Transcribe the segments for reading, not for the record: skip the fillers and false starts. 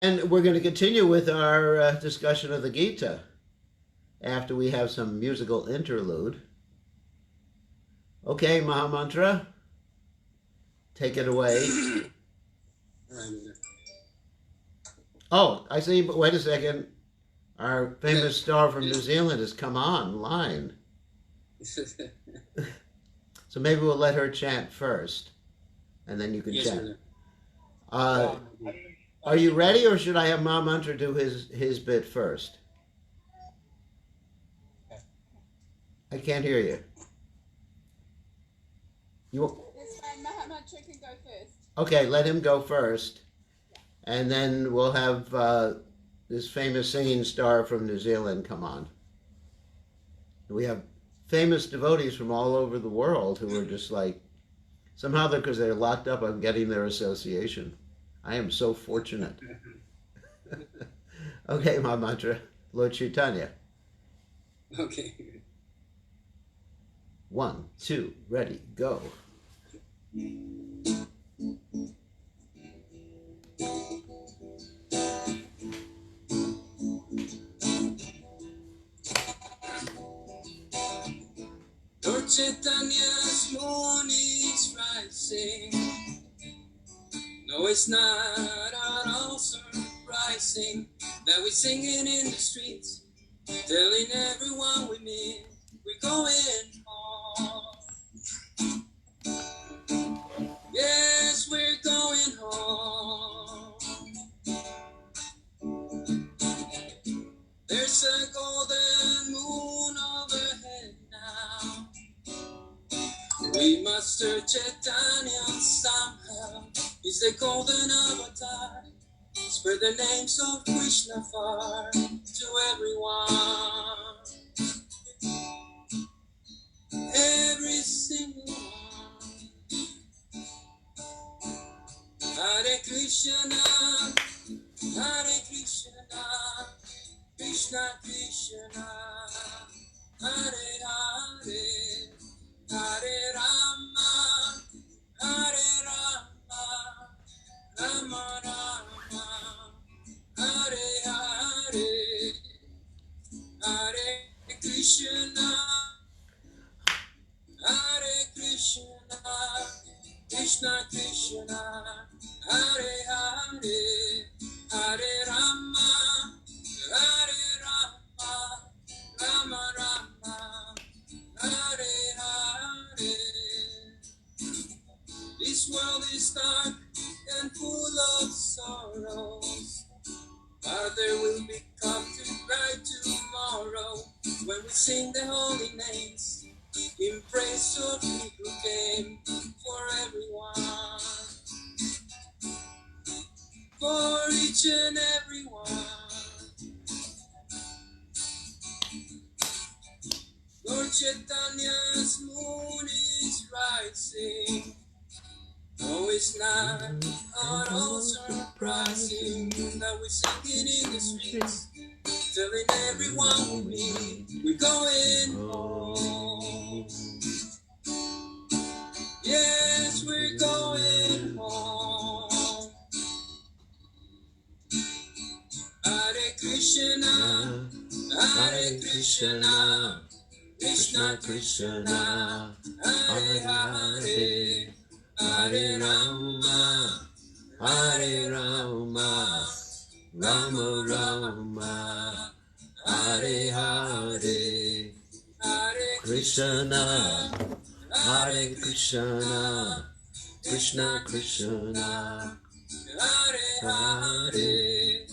And we're going to continue with our discussion of the Gita after we have some musical interlude. Okay, Mahamantra, take it away. Oh, I see, but wait a second. Our famous star from New Zealand has come online. So maybe we'll let her chant first, and then you can chant. Are you ready, or should I have Mahamantra do his bit first? I can't hear you. This time Mahamantra can go first. Okay, let him go first, and then we'll have this famous singing star from New Zealand come on. We have famous devotees from all over the world who are just like, somehow because they're locked up, I'm getting their association. I am so fortunate. Okay, Mahamantra, Lord Chaitanya. Okay. 1, 2, ready, go. Lord Chaitanya's moon is rising. No, it's not at all surprising that we're singing in the streets, telling everyone we meet we're going home. Yes, we're going home. There's a golden moon overhead now. We must search Chaitanya somehow. He's the golden avatar. Spread the names of Krishna far to everyone. Every single one. Hare Krishna, Hare Krishna, Krishna Krishna, Hare Hare, Hare Rama, Hare Rama, Rama Rama, Hare Hare, Hare Krishna, Hare Krishna, Krishna Krishna, Hare Hare, Hare Rama, Hare Rama, Rama Rama, Hare Hare. This world is dark and full of sorrows, but there will become to bright tomorrow when we sing the holy names in praise of He who came for everyone, for each and every one. Lord Chaitanya's moon is rising. No, it's not at all surprising that we're singing in the streets, telling everyone we meet we're going home. Yes, we're going home. Hare Krishna, Hare Krishna, Krishna Krishna, Hare Hare, Hare Rama, Hare Rama, Rama Rama, Hare Hare, Hare Krishna, Hare Krishna, Krishna Krishna, Hare Hare,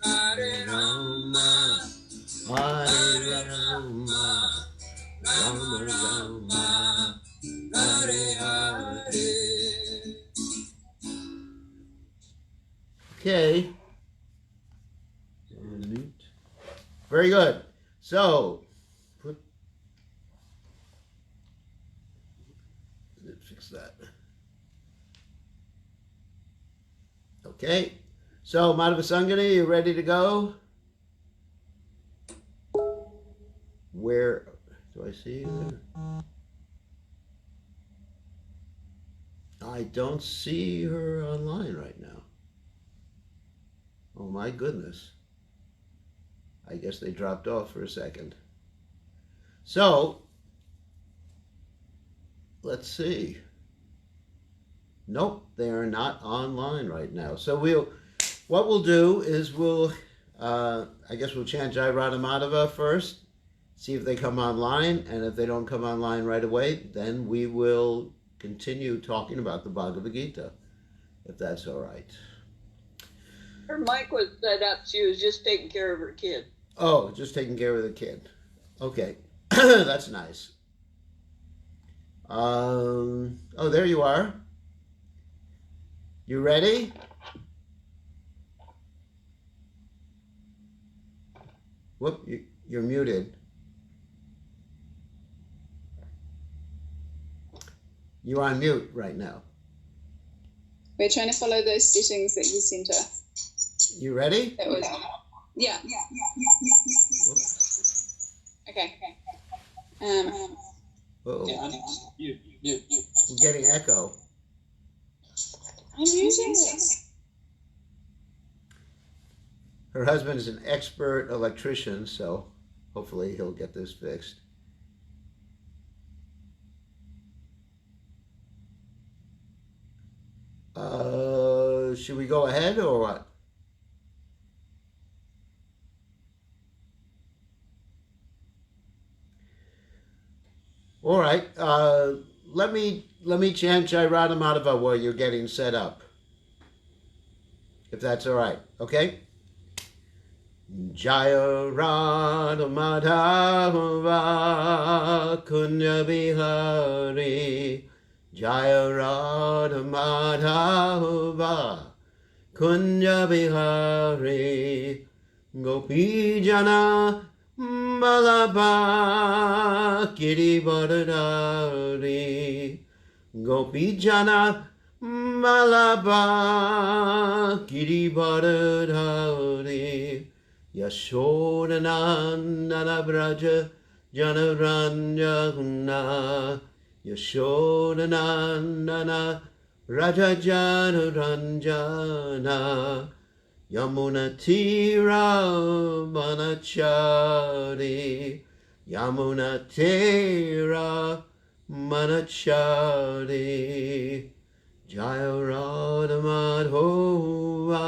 Hare Rama, Hare Rama, Rama Rama, Hare Hare. Okay. Very good. So, fix that. Okay. So, Madhava Sangani, you ready to go? Where do I see you there? I don't see her online right now. Oh my goodness. I guess they dropped off for a second. So, let's see. Nope, they are not online right now. So what we'll do is I guess we'll chant Jai Radha Madhava first, see if they come online, and if they don't come online right away, then we will continue talking about the Bhagavad Gita, if that's all right. Her mic was set up. She was just taking care of her kid. Oh, just taking care of the kid. Okay, that's nice. Oh, there you are. You ready? Whoop, you're muted. You're on mute right now. We're trying to follow those settings that you sent us. You ready? That was, yeah. Whoops. Okay. Uh-oh. Yeah, you. I'm getting echo. I'm using it. Her husband is an expert electrician, so hopefully he'll get this fixed. Should we go ahead or what? All right. Let me chant Jai Radha Madhava while you're getting set up, if that's all right. Okay. Jaya Radha Madhava Kunya Bihari, Jaya Radha Madhava Kunya Bihari, Gopi Jana Malabha Girivardhari, Gopi Jana Malabha Girivardhari, Yashodanandana Braja Janaranjana, Yashodanandana Raja Janaranjana, Yamuna Tira Manachari, Yamuna Tira Manachari, Jaya Radha Madhava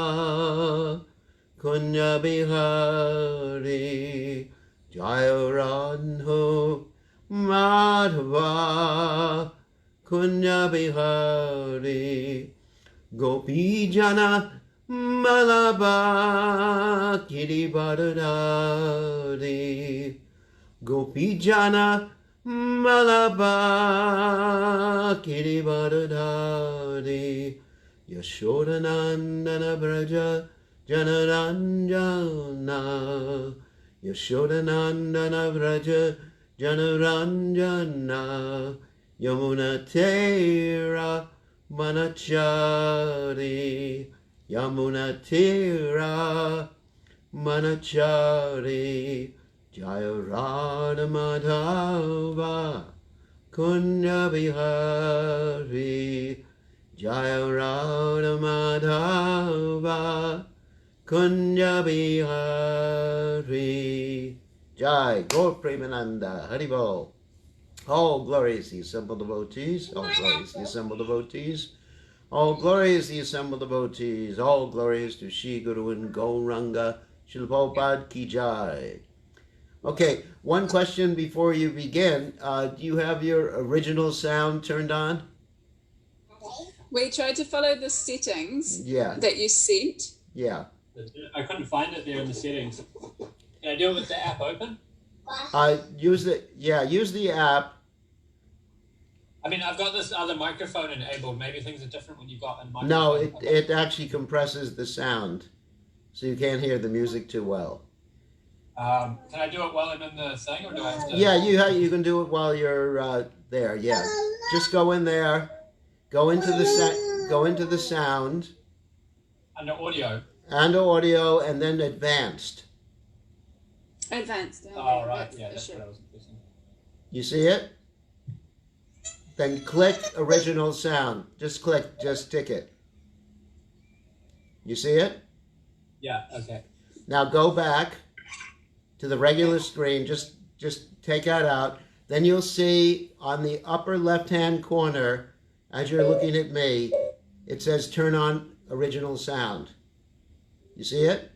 Kunya Bihari, Jaya Radha Madhava Kunya Bihari, Gopi Jana Malabha Girivardhari, Gopi Jana Malabha Girivardhari, Yashodanandana Braja Janaranjana, Yashodanandana Braja Janaranjana, Yamuna Tera Manachari, Yamuna Tera Manachari, Jaya Radha Madhava Kunya Bihari, Jaya Radha Madhava Kunya Bihari, Jai Gaur Premananda Haribol. All glories the assembled devotees, all glories the assembled devotees, all glories the assembled devotees, all glories to Shri Guru and Gauranga, Srila Prabhupada Ki Jai. Okay, one question before you begin. Do you have your original sound turned on? We tried to follow the settings Yeah. that you sent. Yeah. I couldn't find it there in the settings. Can I do it with the app open? Use the app. I mean, I've got this other microphone enabled. Maybe things are different when you've got a microphone. No, it actually compresses the sound, so you can't hear the music too well. Can I do it while I'm in the thing, or do I have to? Yeah, you can do it while you're there. Yeah, just go in there, go into the sound Under audio. and audio, and then advanced. Advanced. Oh, right. Yeah, that's what I was guessing. You see it? Then click original sound. Just tick it. You see it? Yeah, okay. Now go back to the regular screen. Just take that out. Then you'll see on the upper left-hand corner, as you're looking at me, it says turn on original sound. You see it?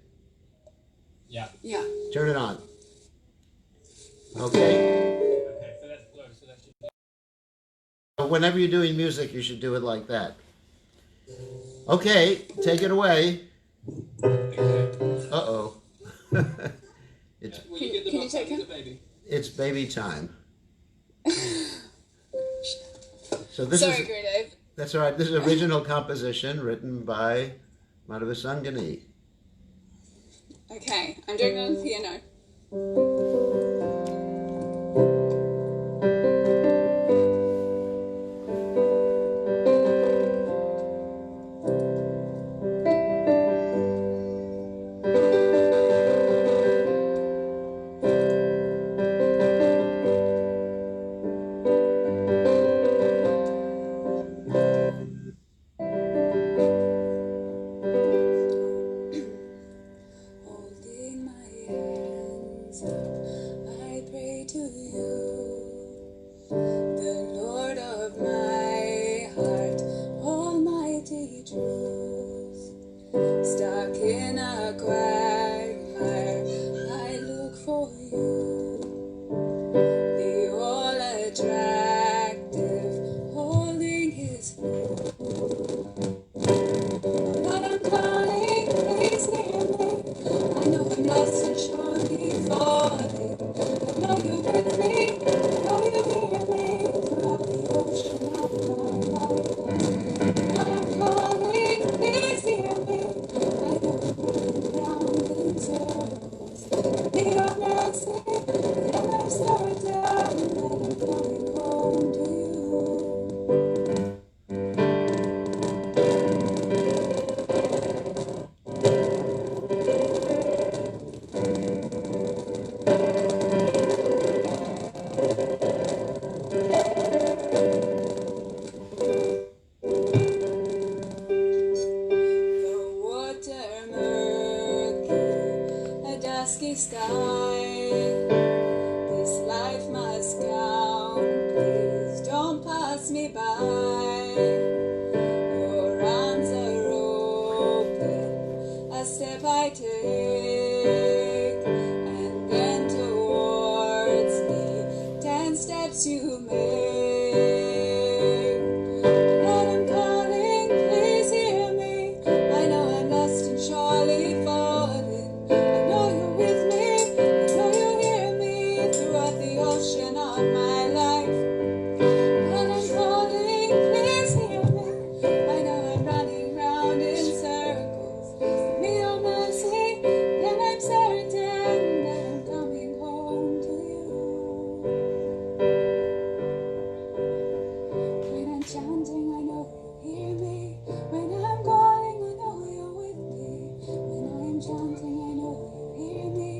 Yeah. Yeah. Turn it on. Okay? Okay, so that's close. So that should be... Whenever you're doing music, you should do it like that. Okay, take it away. Okay. Uh-oh. Yeah. Will you get the Can you book take back to him? the baby? It's baby time. So this Sorry, is Gurudev. that's all right. This is original composition written by Madhava Sangani. Okay, I'm doing it on the piano. Holding my hands up, I pray to you, the Lord of my heart, almighty truth. Stuck in a quagmire, I look for you, the all attractive, holding his flute. But I'm calling, please hear me. I know I'm lost and surely falling. I know you're with me. I know you hear me throughout the ocean of my life. But I'm calling, please hear me. I know I'm moving round in circles. Need your mercy, and I'm sorry down, and I'm coming home to you. The water murky, a dusky sky. This life must count, please don't pass me by. Your arms are open, a step I take, and then towards me 10 steps you make. But I'm calling, please hear me. I know I'm lost and surely falling. I know you're with me. I know you hear me throughout the ocean of my life. But I'm calling, please hear me. I know I'm running round in circles. Give me your mercy, then I'm certain that I'm coming home to you. When I'm chanting, I know you hear me. When I'm calling, I know you're with me. When I'm chanting, I know you hear me.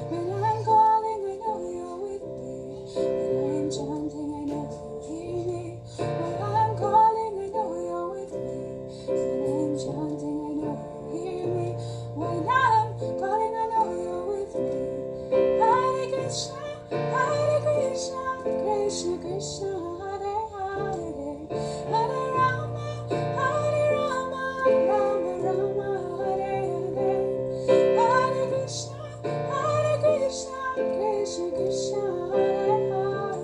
When I'm calling, I know you're with me. When I'm chanting, I know you hear me. When I'm calling, I know you're with me. When I'm chanting, I know you hear me. When I'm calling, I know you're with me. Hare Krishna, Krishna Krishna, Hare Hare, Hare Rama, Rama Rama, Hare Hare, Hare Krishna, Krishna Krishna, Hare Hare,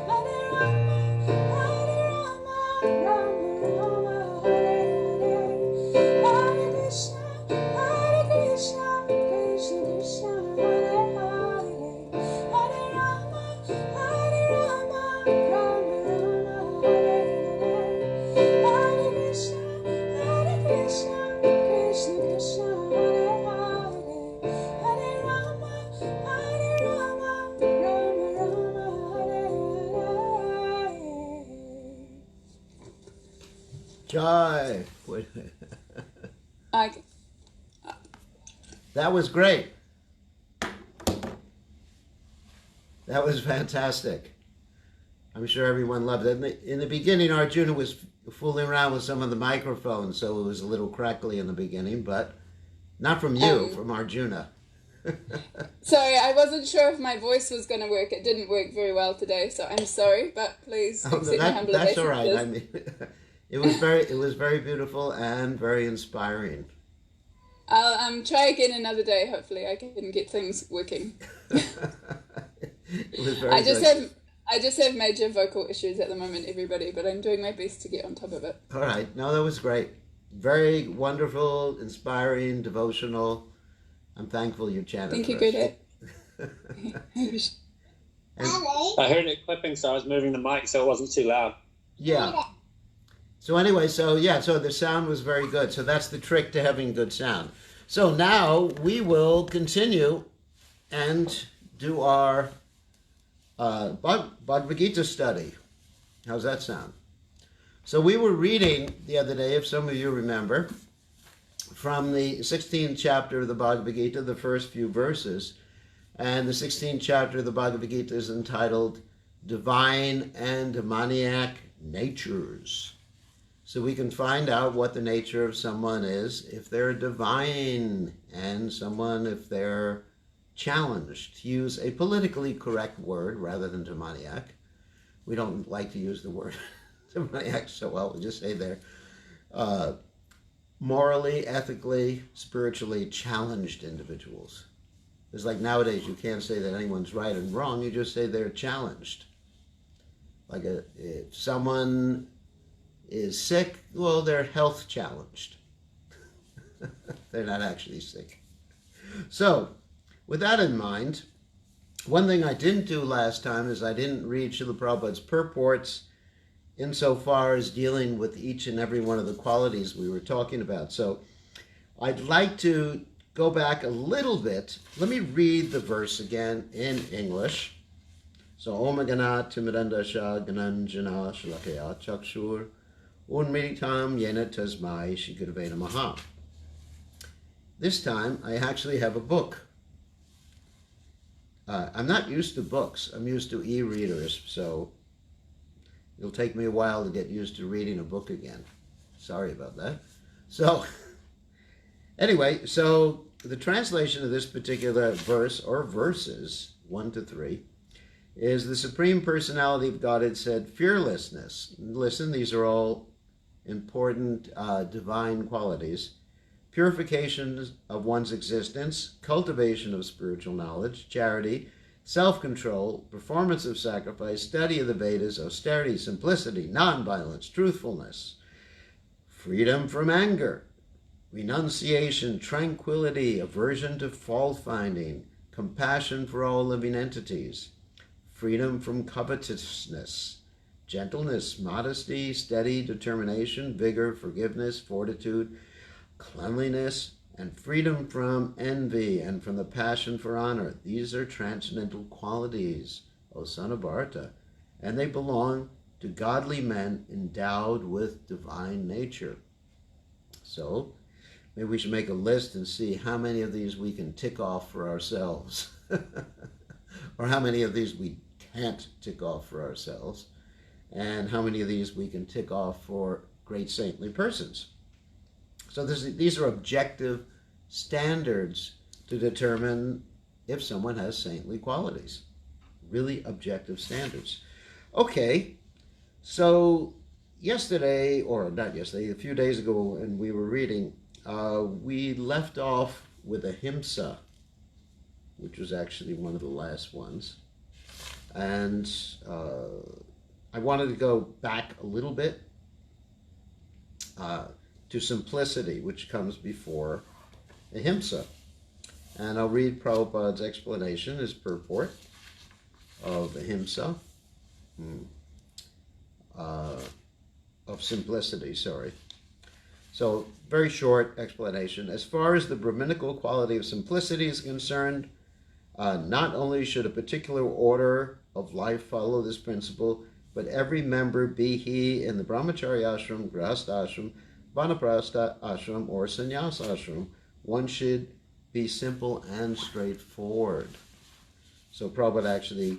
Hare Rama, Rama Rama, Hare Hare, Hare Krishna, Krishna Krishna, Hare Hare, Hare Rama, Rama Rama, Hare Hare, Hare Krishna, Krishna Krishna, Hare Hare, Hare Rama, Rama Rama, Hare Hare. Jai. Okay. That was great. That was fantastic. I'm sure everyone loved it. In the beginning, Arjuna was fooling around with some of the microphones, so it was a little crackly in the beginning, but Not from you, Um, from Arjuna. Sorry, I wasn't sure if my voice was going to work. It didn't work very well today, so I'm sorry, but please Oh, no, accept my humble that's all right. I obeisances. mean, it was very beautiful and very inspiring. I'll try again another day. Hopefully, I can get things working. It was I very just good. have I just have major vocal issues at the moment, everybody, but I'm doing my best to get on top of it. All right. No, that was great. Very wonderful, inspiring, devotional. I'm thankful you chanted Thank you, for us. Greta. And I heard it clipping, so I was moving the mic so it wasn't too loud. yeah. So anyway, so the sound was very good. So that's the trick to having good sound. So now we will continue and do our Bhagavad Gita study. How's that sound? So we were reading the other day, if some of you remember, from the 16th chapter of the Bhagavad Gita, the first few verses. And the 16th chapter of the Bhagavad Gita is entitled Divine and Demoniac Natures. So we can find out what the nature of someone is if they're divine, and someone if they're challenged. To use a politically correct word rather than demoniac. We don't like to use the word demoniac so well. We just say they're morally, ethically, spiritually challenged individuals. It's like nowadays you can't say that anyone's right and wrong. You just say they're challenged. Like if someone is sick, well, they're health challenged. They're not actually sick. So, with that in mind, one thing I didn't do last time is I didn't read Srila Prabhupada's purports insofar as dealing with each and every one of the qualities we were talking about. So, I'd like to go back a little bit. Let me read the verse again in English. So, Om Ganat Timidandasha Gananjana Shalakaya Chakshur Unmiritam Yena Tasmai Shikadave Namaha. This time, I actually have a book. I'm not used to books. I'm used to e-readers, so it'll take me a while to get used to reading a book again. Sorry about that. So, anyway, so the translation of this particular verse, or verses, 1 to 3, is the Supreme Personality of Godhead said, fearlessness. Listen, these are all important divine qualities. Purification of one's existence, cultivation of spiritual knowledge, charity, self-control, performance of sacrifice, study of the Vedas, austerity, simplicity, non-violence, truthfulness, freedom from anger, renunciation, tranquility, aversion to fault-finding, compassion for all living entities, freedom from covetousness, gentleness, modesty, steady determination, vigor, forgiveness, fortitude, cleanliness, and freedom from envy and from the passion for honor. These are transcendental qualities, O son of Bharata, and they belong to godly men endowed with divine nature. So, maybe we should make a list and see how many of these we can tick off for ourselves, or how many of these we can't tick off for ourselves, and how many of these we can tick off for great saintly persons. So these are objective standards to determine if someone has saintly qualities. Really objective standards. Okay, so yesterday, or not yesterday, a few days ago when we were reading, we left off with ahimsa, which was actually one of the last ones. And I wanted to go back a little bit to simplicity, which comes before ahimsa. And I'll read Prabhupada's explanation, his purport of ahimsa, of simplicity, sorry. So, very short explanation. As far as the Brahminical quality of simplicity is concerned, not only should a particular order of life follow this principle, but every member, be he in the brahmacharya ashram, grihastha ashram, vanaprastha ashram, or sannyas ashram, one should be simple and straightforward. So Prabhupada actually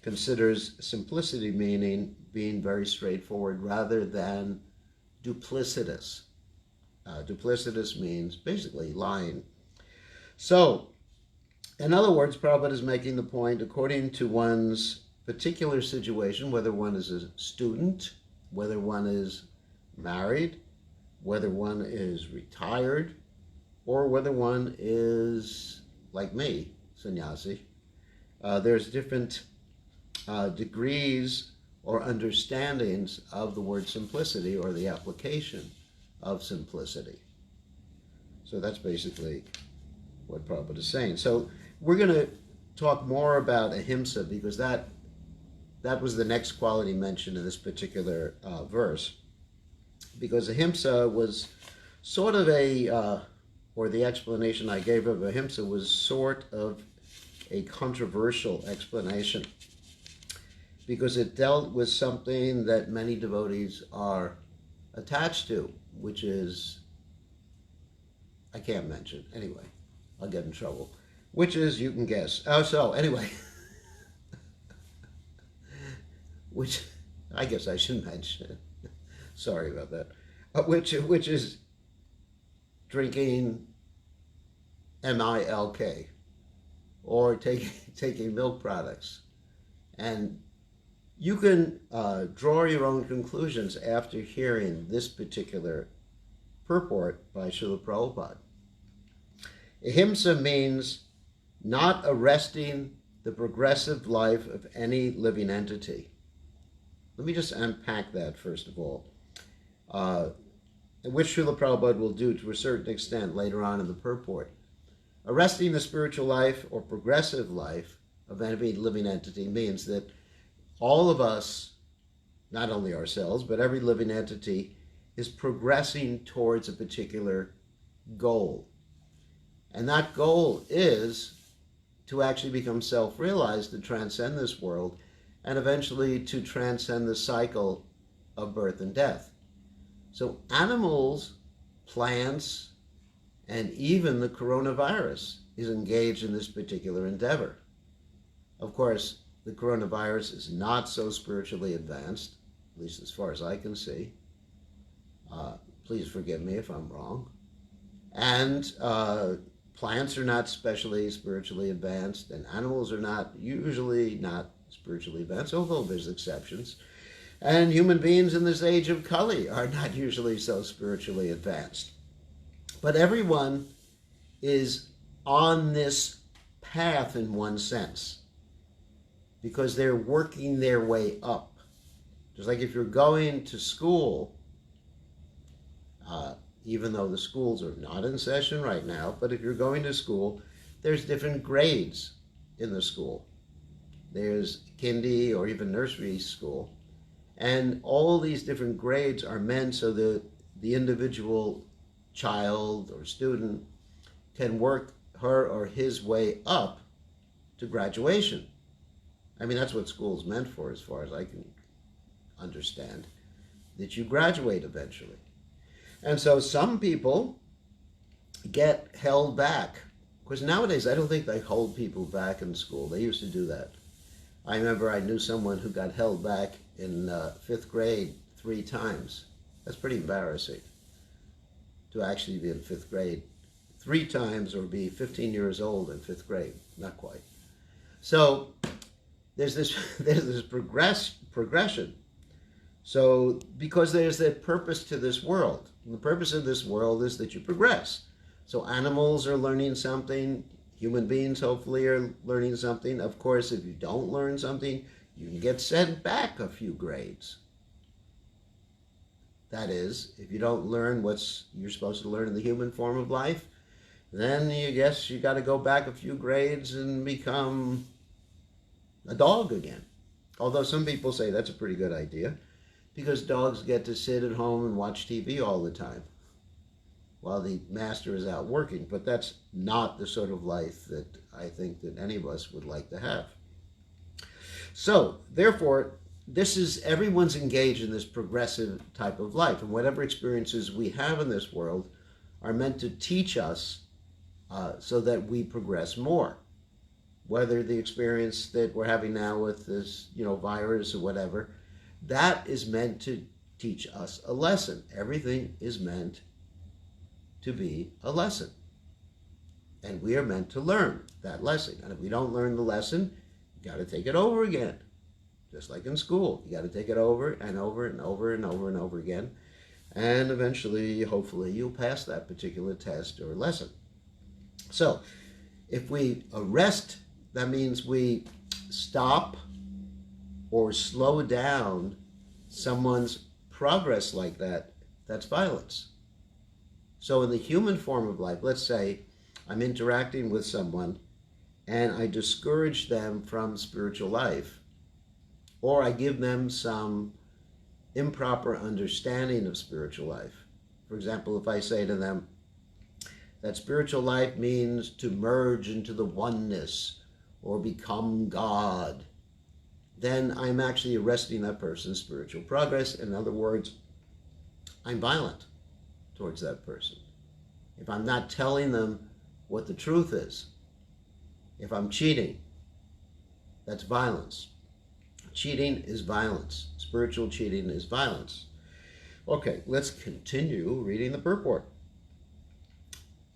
considers simplicity meaning being very straightforward rather than duplicitous. Duplicitous means basically lying, So, in other words, Prabhupada is making the point, according to one's particular situation, whether one is a student, whether one is married, whether one is retired, or whether one is, like me, sannyasi, there's different degrees or understandings of the word simplicity or the application of simplicity. So that's basically what Prabhupada is saying. So we're going to talk more about ahimsa because that was the next quality mentioned in this particular verse. Because ahimsa was sort of or the explanation I gave of ahimsa was sort of a controversial explanation because it dealt with something that many devotees are attached to, which is, I can't mention. Anyway, I'll get in trouble. Which is, you can guess. Oh, so anyway, which I guess I should mention. Sorry about that. Which is drinking milk or taking milk products. And you can draw your own conclusions after hearing this particular purport by Srila Prabhupada. Ahimsa means not arresting the progressive life of any living entity. Let me just unpack that first of all, which Srila Prabhupada will do to a certain extent later on in the purport. Arresting the spiritual life or progressive life of any living entity means that all of us, not only ourselves, but every living entity is progressing towards a particular goal. And that goal is to actually become self-realized, to transcend this world, and eventually to transcend the cycle of birth and death. So animals, plants, and even the coronavirus is engaged in this particular endeavor. Of course, the coronavirus is not so spiritually advanced, at least as far as I can see. Please forgive me if I'm wrong. And plants are not specially spiritually advanced, and animals are usually not spiritually advanced, although there's exceptions. And human beings in this age of Kali are not usually so spiritually advanced. But everyone is on this path in one sense, because they're working their way up. Just like if you're going to school, even though the schools are not in session right now, but if you're going to school, there's different grades in the school. There's kindy or even nursery school. And all these different grades are meant so that the individual child or student can work her or his way up to graduation. I mean, that's what school's meant for, as far as I can understand, that you graduate eventually. And so some people get held back. Because nowadays, I don't think they hold people back in school. They used to do that. I remember I knew someone who got held back in 5th grade 3 times. That's pretty embarrassing, to actually be in 5th grade 3 times or be 15 years old in 5th grade. Not quite. So there's this progression. So because there's that purpose to this world. And the purpose of this world is that you progress. So animals are learning something. Human beings hopefully are learning something. Of course, if you don't learn something, you can get sent back a few grades. That is, if you don't learn what you're supposed to learn in the human form of life, then you guess you got to go back a few grades and become a dog again. Although some people say that's a pretty good idea, because dogs get to sit at home and watch TV all the time while the master is out working. But that's not the sort of life that I think that any of us would like to have. So, therefore, everyone's engaged in this progressive type of life. And whatever experiences we have in this world are meant to teach us so that we progress more. Whether the experience that we're having now with this, virus or whatever, that is meant to teach us a lesson. Everything is meant to be a lesson. And we are meant to learn that lesson. And if we don't learn the lesson, you got to take it over again. Just like in school, you got to take it over and over and over and over and over again. And eventually, hopefully, you'll pass that particular test or lesson. So, if we arrest, that means we stop or slow down someone's progress like that. That's violence. So in the human form of life, let's say I'm interacting with someone and I discourage them from spiritual life, or I give them some improper understanding of spiritual life. For example, if I say to them that spiritual life means to merge into the oneness or become God, then I'm actually arresting that person's spiritual progress. In other words, I'm violent towards that person. If I'm not telling them what the truth is, if I'm cheating, that's violence. Cheating is violence. Spiritual cheating is violence. Okay, let's continue reading the purport.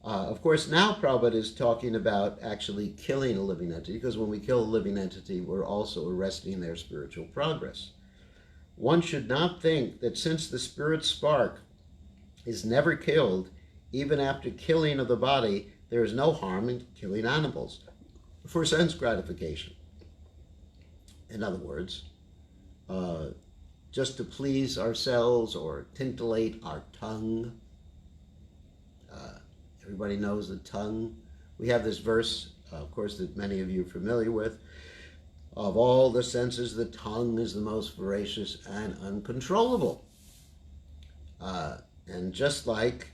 Of course, now Prabhupada is talking about actually killing a living entity, because when we kill a living entity, we're also arresting their spiritual progress. One should not think that since the spirit spark is never killed, even after killing of the body, there is no harm in killing animals for sense gratification. In other words, just to please ourselves or titillate our tongue. Everybody knows the tongue. We have this verse, of course, that many of you are familiar with. Of all the senses, the tongue is the most voracious and uncontrollable. And just like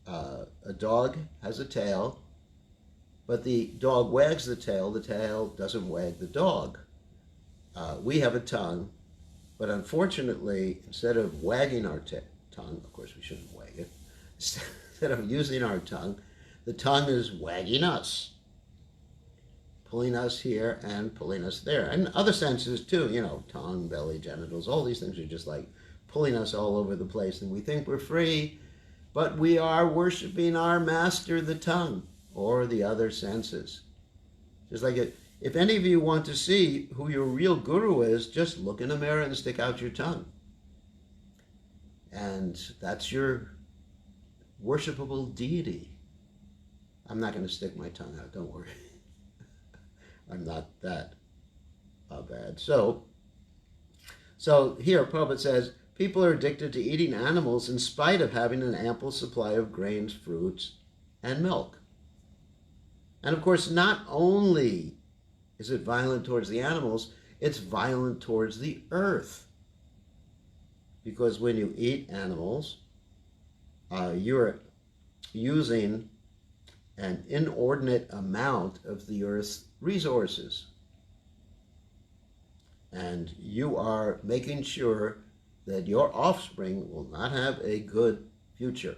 a dog has a tail, but the dog wags the tail doesn't wag the dog. We have a tongue, but unfortunately, instead of wagging our tongue, of course we shouldn't wag it, instead of using our tongue, the tongue is wagging us, pulling us here and pulling us there. And other senses too, tongue, belly, genitals, all these things are just like pulling us all over the place. And we think we're free, but we are worshiping our master, the tongue, or the other senses. Just like if any of you want to see who your real guru is, just look in a mirror and stick out your tongue. And that's your worshipable deity. I'm not going to stick my tongue out, don't worry. I'm not that bad. So here Prabhupada says, people are addicted to eating animals in spite of having an ample supply of grains, fruits, and milk. And of course, not only is it violent towards the animals, it's violent towards the earth. Because when you eat animals, you're using an inordinate amount of the earth's resources. And you are making sure that your offspring will not have a good future.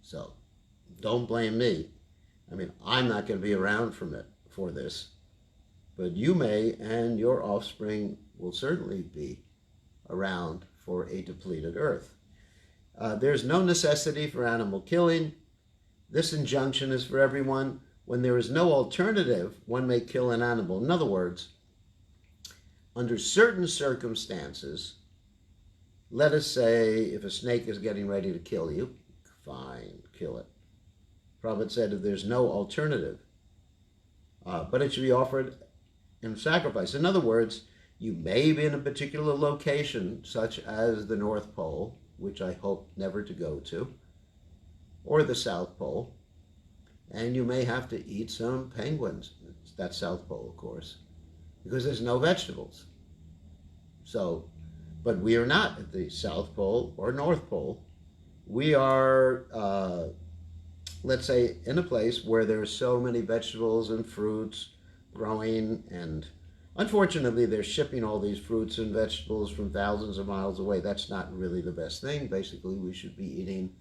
So, don't blame me. I mean, I'm not going to be around for this. But you may, and your offspring will certainly be around for a depleted earth. There's no necessity for animal killing. This injunction is for everyone. When there is no alternative, one may kill an animal. In other words, under certain circumstances, let us say if a snake is getting ready to kill you, fine, kill it. Prabhupada said if there's no alternative, but it should be offered in sacrifice. In other words, you may be in a particular location, such as the North Pole, which I hope never to go to, or the South Pole, and you may have to eat some penguins. That's South Pole, of course, because there's no vegetables. So, but we are not at the South Pole or North Pole. We are, let's say, in a place where there's so many vegetables and fruits growing, and unfortunately they're shipping all these fruits and vegetables from thousands of miles away. That's not really the best thing. Basically, we should be eating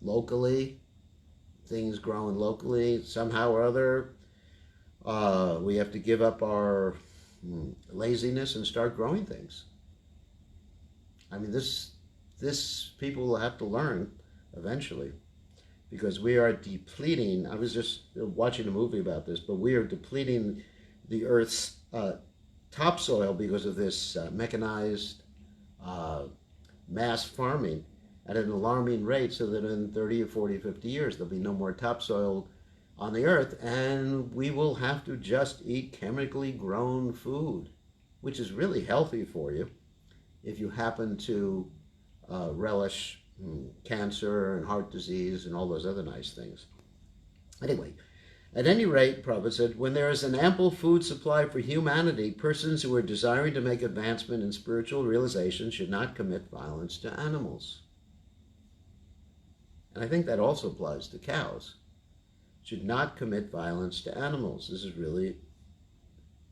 locally, things growing locally. Somehow or other, we have to give up our laziness and start growing things. I mean, this people will have to learn eventually. because we are depleting. I was just watching a movie about this, but we are depleting the Earth's topsoil because of this mechanized mass farming at an alarming rate, so that in 30 or 40, 50 years, there'll be no more topsoil on the Earth, and we will have to just eat chemically grown food, which is really healthy for you if you happen to relish cancer and heart disease and all those other nice things. Anyway, at any rate, Prabhupada said, when there is an ample food supply for humanity, persons who are desiring to make advancement in spiritual realization should not commit violence to animals. And I think that also applies to cows. Should not commit violence to animals. This is really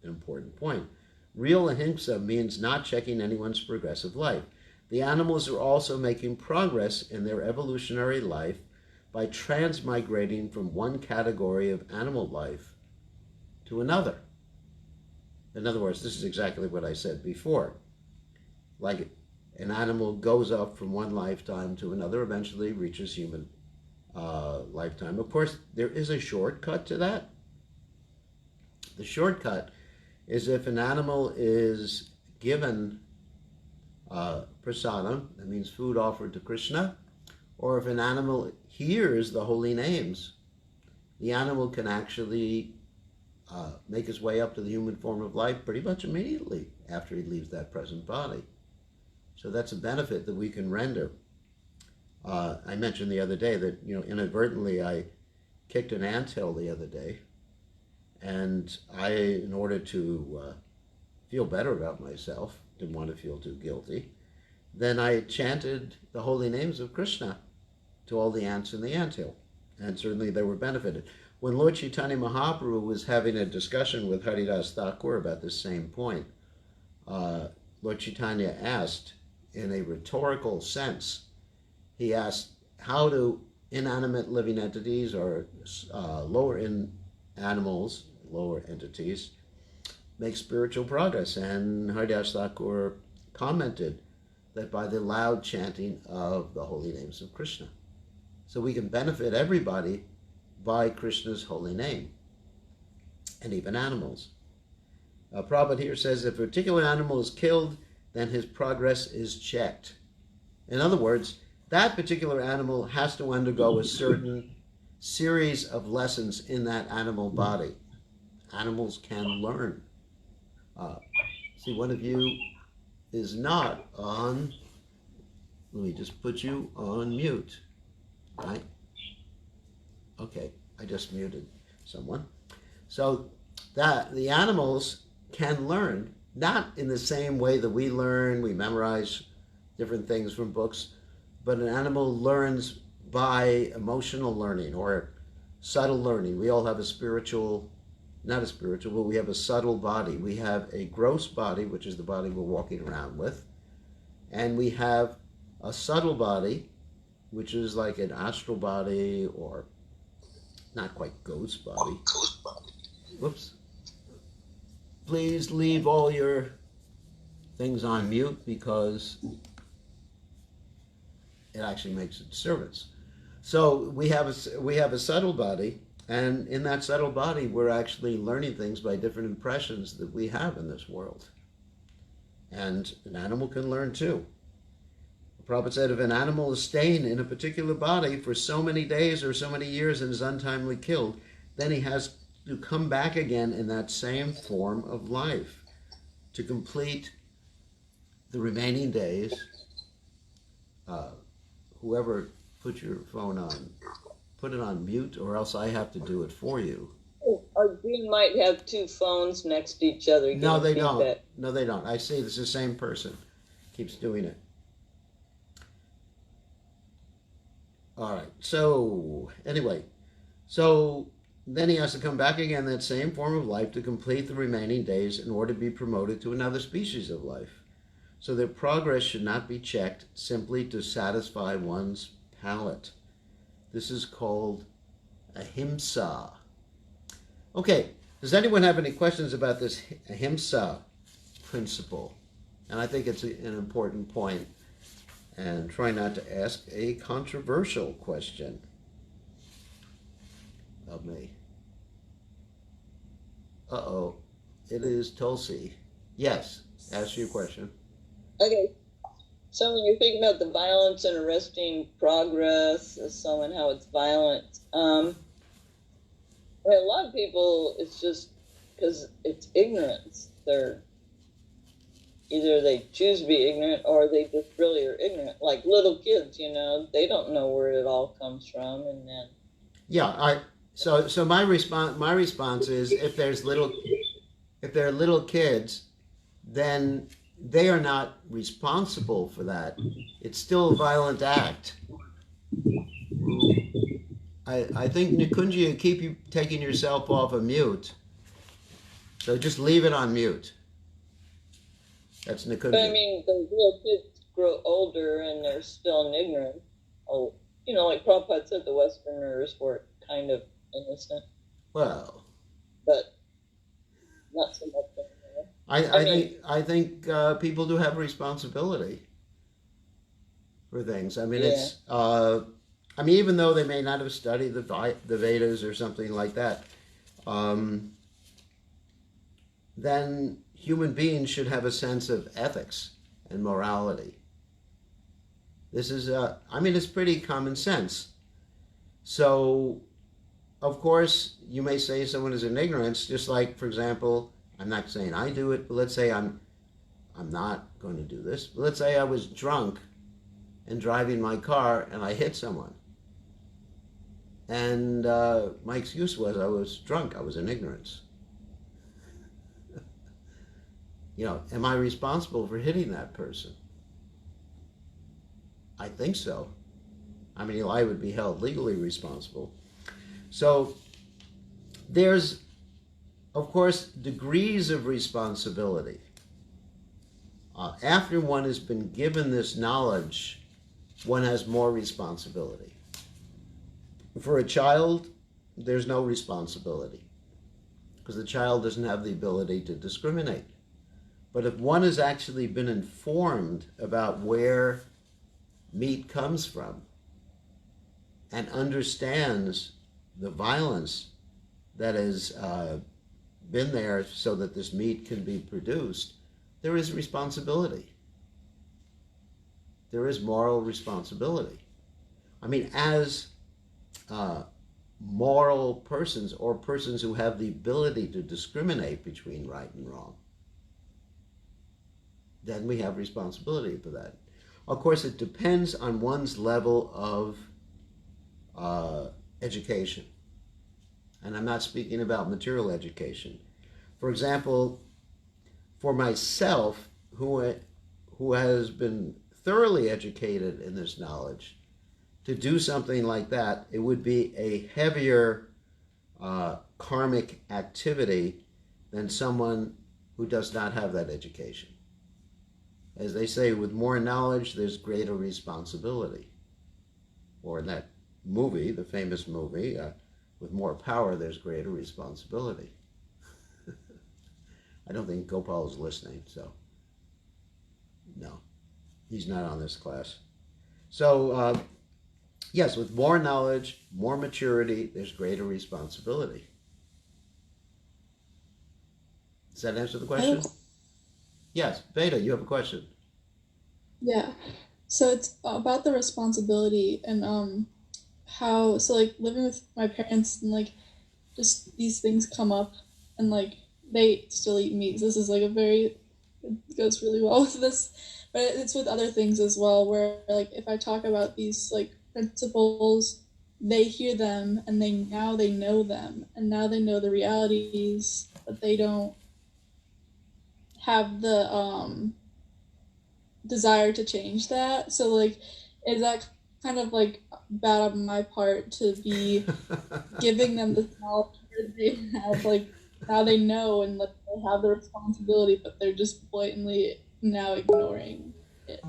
an important point. Real ahimsa means not checking anyone's progressive life. The animals are also making progress in their evolutionary life by transmigrating from one category of animal life to another. In other words, this is exactly what I said before. Like an animal goes up from one lifetime to another, eventually reaches human lifetime. Of course, there is a shortcut to that. The shortcut is if an animal is given prasadam, that means food offered to Krishna, or if an animal hears the holy names, the animal can actually make his way up to the human form of life pretty much immediately after he leaves that present body. So that's a benefit that we can render. I mentioned the other day that, inadvertently I kicked an anthill the other day, and in order to feel better about myself, didn't want to feel too guilty, then I chanted the holy names of Krishna to all the ants in the anthill, and certainly they were benefited. When Lord Chaitanya Mahaprabhu was having a discussion with Haridas Thakur about this same point, Lord Chaitanya asked, in a rhetorical sense, he asked, how do inanimate living entities or lower animals, lower entities, make spiritual progress? And Haridas Thakur commented that by the loud chanting of the holy names of Krishna. So we can benefit everybody by Krishna's holy name, and even animals. Prabhupada here says, if a particular animal is killed, then his progress is checked. In other words, that particular animal has to undergo a certain series of lessons in that animal body. Animals can learn. See, one of you is not on, let me just put you on mute, right? Okay, I just muted someone. So that the animals can learn, not in the same way that we learn, we memorize different things from books, but an animal learns by emotional learning or subtle learning. We all have a spiritual, not a spiritual, but we have a subtle body. We have a gross body, which is the body we're walking around with, and we have a subtle body, which is like an astral body, or not quite ghost body. Whoops. Please leave all your things on mute because it actually makes a disturbance. So we have a subtle body, and in that subtle body we're actually learning things by different impressions that we have in this world. And an animal can learn too. The Prabhupada said, if an animal is staying in a particular body for so many days or so many years and is untimely killed, then he has to come back again in that same form of life to complete the remaining days. Whoever put your phone on, put it on mute, or else I have to do it for you. Or we might have two phones next to each other. No, they feedback. don't. No, they don't. I see. This is the same person. Keeps doing it. All right. So anyway, so then he has to come back again, that same form of life, to complete the remaining days in order to be promoted to another species of life. So their progress should not be checked simply to satisfy one's palate. This is called ahimsa. Okay, does anyone have any questions about this ahimsa principle? And I think it's an important point, and try not to ask a controversial question. me. Uh-oh. It is Tulsi. Yes. Ask your question. Okay. So when you're thinking about the violence and arresting progress of someone, how it's violent, a lot of people, it's just because it's ignorance. Either they choose to be ignorant or they just really are ignorant. Like little kids, they don't know where it all comes from, and then. Yeah, so my response is if there are little kids, then they are not responsible for that. It's still a violent act. I think Nikunji, keep you taking yourself off of mute. So just leave it on mute. That's Nikunji. But I mean, the little kids grow older and they're still in ignorance. Oh, like Prabhupada said, the Westerners were kind of innocent. Well, but not so much anymore. I think people do have responsibility for things. I mean, it's. Even though they may not have studied the Vedas or something like that, then human beings should have a sense of ethics and morality. This is, it's pretty common sense. So, of course, you may say someone is in ignorance, just like, for example, I'm not saying I do it, but let's say I'm not going to do this. But let's say I was drunk and driving my car and I hit someone. And my excuse was I was drunk, I was in ignorance. Am I responsible for hitting that person? I think so. I would be held legally responsible. So there's, of course, degrees of responsibility. After one has been given this knowledge, one has more responsibility. For a child, there's no responsibility because the child doesn't have the ability to discriminate. But if one has actually been informed about where meat comes from and understands the violence that has been there so that this meat can be produced, there is responsibility. There is moral responsibility. As moral persons or persons who have the ability to discriminate between right and wrong, then we have responsibility for that. Of course, it depends on one's level of education. And I'm not speaking about material education. For example, for myself, who has been thoroughly educated in this knowledge, to do something like that, it would be a heavier karmic activity than someone who does not have that education. As they say, with more knowledge, there's greater responsibility. Or in that movie, the famous movie, with more power, there's greater responsibility. I don't think Gopal is listening, so no, he's not on this class. So, yes, with more knowledge, more maturity, there's greater responsibility. Does that answer the question? Yes, Beta, you have a question. Yeah. So it's about the responsibility and how, so like living with my parents and like just these things come up and like they still eat meat. So this is like it goes really well with this, but it's with other things as well where like if I talk about these like principles, they hear them and now they know them and now they know the realities, but they don't have the desire to change that. So like is that kind of like bad on my part to be giving them this knowledge that they have, like now they know and like they have the responsibility, but they're just blatantly now ignoring it?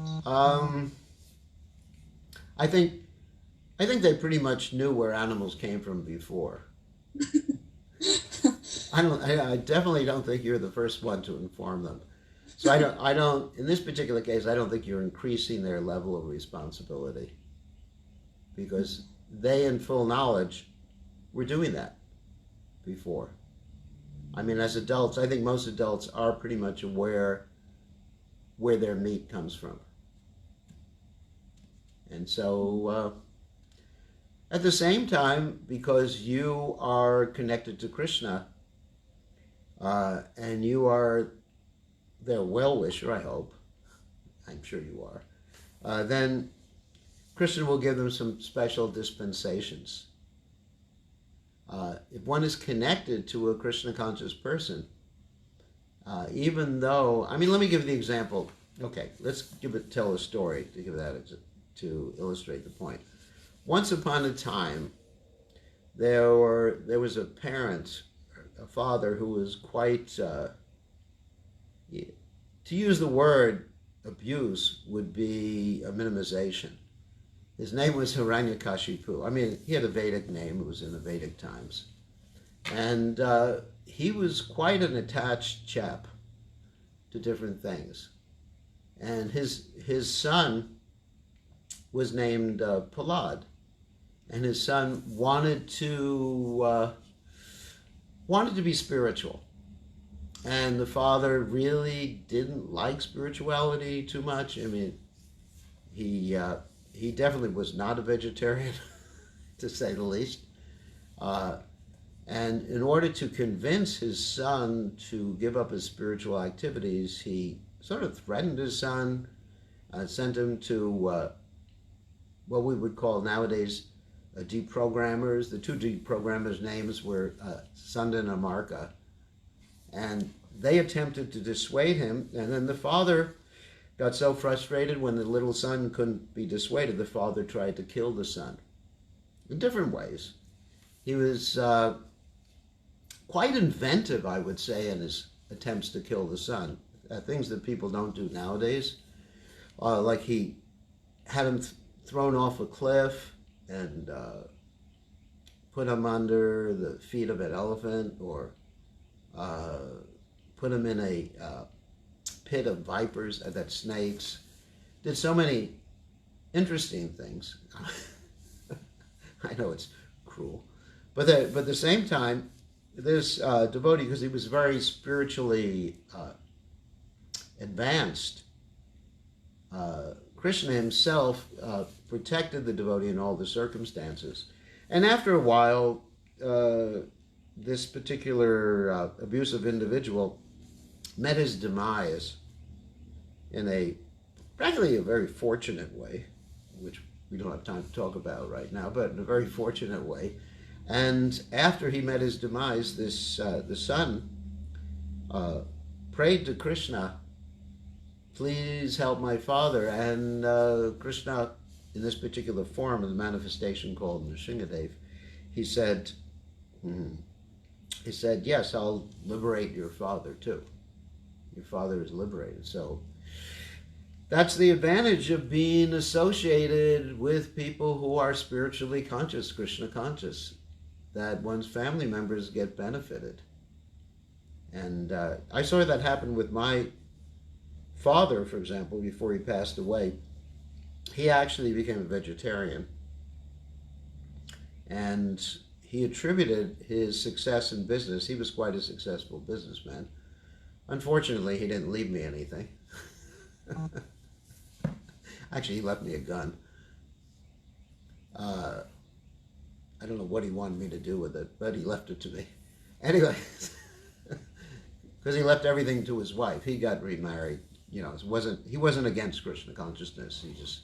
I think they pretty much knew where animals came from before. I definitely don't think you're the first one to inform them. So I don't, in this particular case, I don't think you're increasing their level of responsibility because they, in full knowledge, were doing that. before. I mean, as adults, I think most adults are pretty much aware where their meat comes from. And so, at the same time, because you are connected to Krishna, and you are their well-wisher, I hope, I'm sure you are, then Krishna will give them some special dispensations. If one is connected to a Krishna conscious person, even though, I mean, let me give the example. Okay, let's tell a story to give that to illustrate the point. Once upon a time, there was a parent, a father who was quite, to use the word abuse would be a minimization. His name was Hiranyakashipu. I mean, he had a Vedic name. It was in the Vedic times. And he was quite an attached chap to different things. And his son was named Prahlad. And his son wanted to be spiritual. And the father really didn't like spirituality too much. I mean, he definitely was not a vegetarian, to say the least. And in order to convince his son to give up his spiritual activities, he sort of threatened his son, sent him to what we would call nowadays deprogrammers. The two deprogrammers' names were Sunda and Amarka. And they attempted to dissuade him, and then the father got so frustrated when the little son couldn't be dissuaded, the father tried to kill the son in different ways. He was quite inventive, I would say, in his attempts to kill the son. Things that people don't do nowadays. Like he had him thrown off a cliff and put him under the feet of an elephant, or put him in a pit of vipers, that snakes. Did so many interesting things. I know it's cruel, but at the same time, this devotee, because he was very spiritually advanced, Krishna himself protected the devotee in all the circumstances. And after a while, this particular abusive individual met his demise in practically a very fortunate way, which we don't have time to talk about right now, but in a very fortunate way. And after he met his demise, the son prayed to Krishna, please help my father. And Krishna, in this particular form of the manifestation called Nrsingadev, he said, yes, I'll liberate your father too. Your father is liberated. So that's the advantage of being associated with people who are spiritually conscious, Krishna conscious, that one's family members get benefited. And I saw that happen with my father, for example, before he passed away. He actually became a vegetarian. And he attributed his success in business. He was quite a successful businessman. Unfortunately, he didn't leave me anything. Actually, he left me a gun. I don't know what he wanted me to do with it, but he left it to me. Anyway, because he left everything to his wife. He got remarried. You know, he wasn't against Krishna consciousness. He just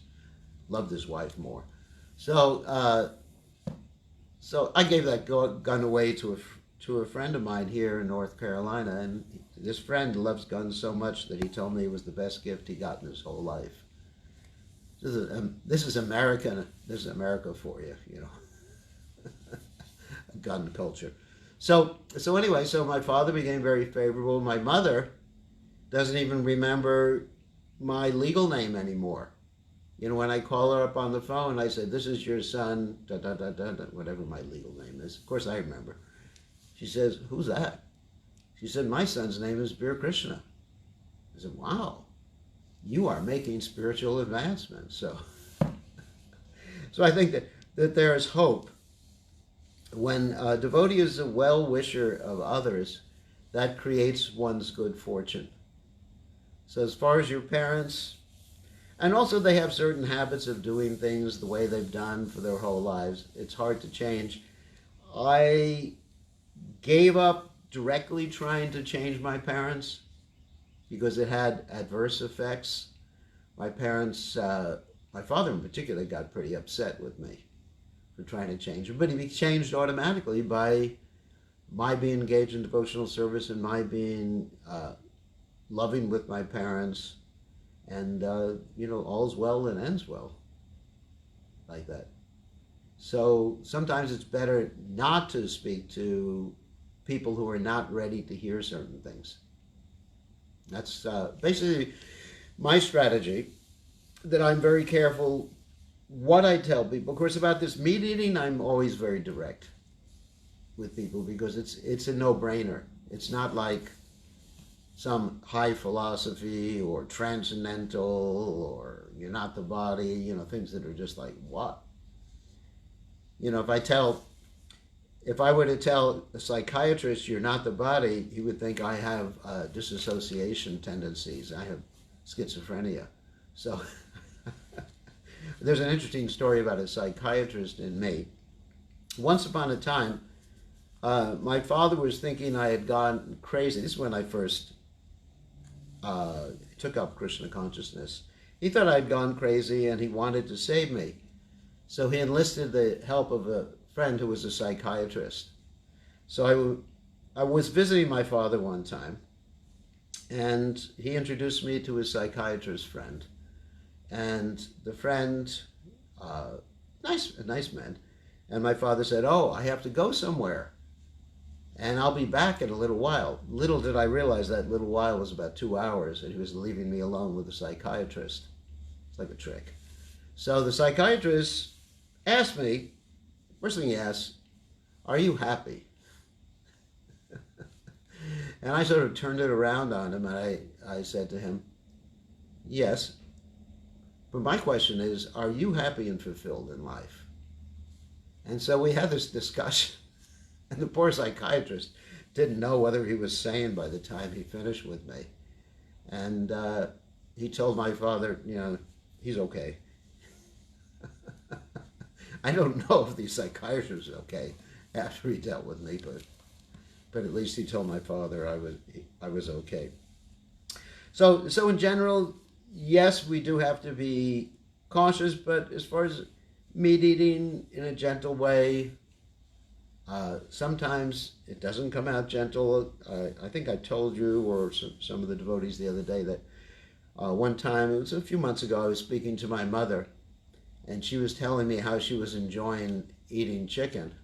loved his wife more. So I gave that gun away to a friend of mine here in North Carolina, and this friend loves guns so much that he told me it was the best gift he got in his whole life. This is America. This is America for you, you know. Gun culture. So anyway, so my father became very favorable. My mother doesn't even remember my legal name anymore. You know, when I call her up on the phone, I say, this is your son, da, da, da, da, da, whatever my legal name is. Of course, I remember. She says, who's that? She said, my son's name is Bir Krishna. I said, wow, you are making spiritual advancements. So I think that there is hope when a devotee is a well-wisher of others, that creates one's good fortune. So as far as your parents, and also they have certain habits of doing things the way they've done for their whole lives. It's hard to change. I gave up directly trying to change my parents because it had adverse effects. My parents, my father in particular, got pretty upset with me for trying to change him, but he changed automatically by my being engaged in devotional service and my being loving with my parents, and all's well that ends well, like that. So sometimes it's better not to speak to people who are not ready to hear certain things. That's basically my strategy, that I'm very careful what I tell people. Of course, about this meat eating, I'm always very direct with people because it's a no-brainer. It's not like some high philosophy or transcendental or you're not the body, things that are just like, what? If I were to tell a psychiatrist you're not the body, he would think I have disassociation tendencies. I have schizophrenia. So there's an interesting story about a psychiatrist and me. Once upon a time, my father was thinking I had gone crazy. This is when I first took up Krishna consciousness. He thought I'd gone crazy and he wanted to save me. So he enlisted the help of a friend who was a psychiatrist. So I was visiting my father one time, and he introduced me to his psychiatrist friend. And the friend, a nice man, and my father said, "Oh, I have to go somewhere, and I'll be back in a little while." Little did I realize that little while was about 2 hours, and he was leaving me alone with the psychiatrist. It's like a trick. So the psychiatrist asked me, first thing he asked, "Are you happy?" And I sort of turned it around on him, and I said to him, "Yes. But my question is, are you happy and fulfilled in life?" And so we had this discussion, and the poor psychiatrist didn't know whether he was sane by the time he finished with me. And he told my father, he's okay. I don't know if the psychiatrist was okay after he dealt with me, but at least he told my father I was okay. So in general, yes, we do have to be cautious, but as far as meat eating in a gentle way, sometimes it doesn't come out gentle. I think I told you or some of the devotees the other day that one time, it was a few months ago, I was speaking to my mother, and she was telling me how she was enjoying eating chicken,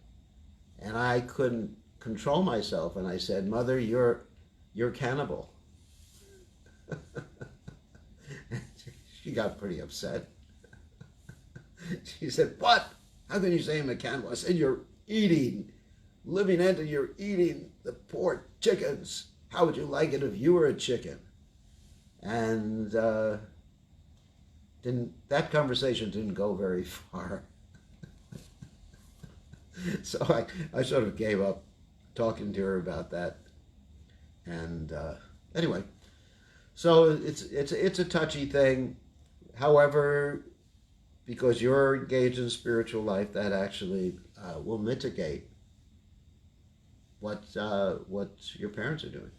and I couldn't control myself, and I said, "Mother, you're cannibal." She got pretty upset. She said, "What? How can you say I'm a cannibal?" I said, "You're eating, living entity, you're eating the poor chickens. How would you like it if you were a chicken?" And that conversation didn't go very far. So I sort of gave up talking to her about that. And anyway, so it's a touchy thing. However, because you're engaged in spiritual life, that actually will mitigate what your parents are doing.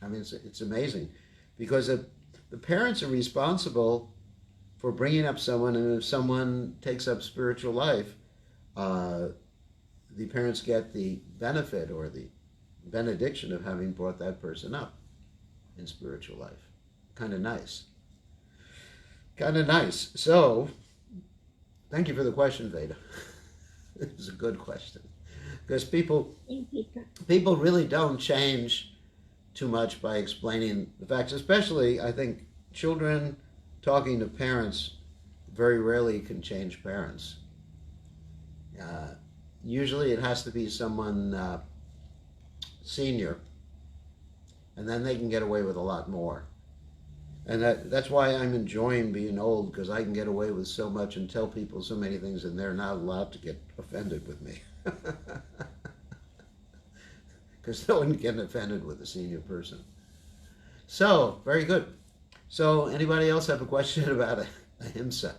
I mean, it's amazing, because the parents are responsible for bringing up someone, and if someone takes up spiritual life, the parents get the benefit or the benediction of having brought that person up in spiritual life. Kind of nice. So, thank you for the question, Veda. It was a good question, because people really don't change too much by explaining the facts. Especially, I think, children talking to parents very rarely can change parents. Usually it has to be someone senior, and then they can get away with a lot more. And that's why I'm enjoying being old, because I can get away with so much and tell people so many things, and they're not allowed to get offended with me. Because no one can get offended with a senior person. So, very good. So, anybody else have a question about ahimsa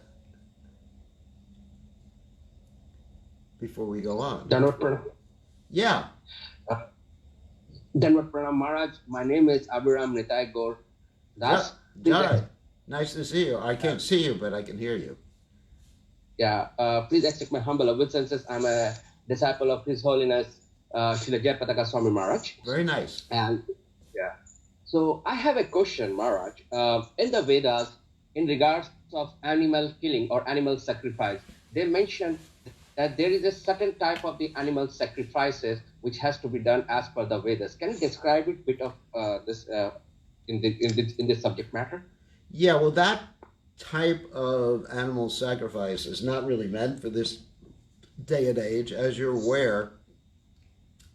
before we go on? Danwat Pranam. Yeah. Danwat Pranam Maharaj. My name is Abhiram Nitai Gaur Das. Jai, nice to see you. I can't see you, but I can hear you. Yeah, please accept my humble obeisances. I'm a disciple of His Holiness Srila Jayapataka Swami Maharaj. Very nice. And yeah, so I have a question, Maharaj. In the Vedas, in regards of animal killing or animal sacrifice, they mention that there is a certain type of the animal sacrifices which has to be done as per the Vedas. Can you describe a bit of this in this subject matter? Yeah, well, that type of animal sacrifice is not really meant for this day and age. As you're aware,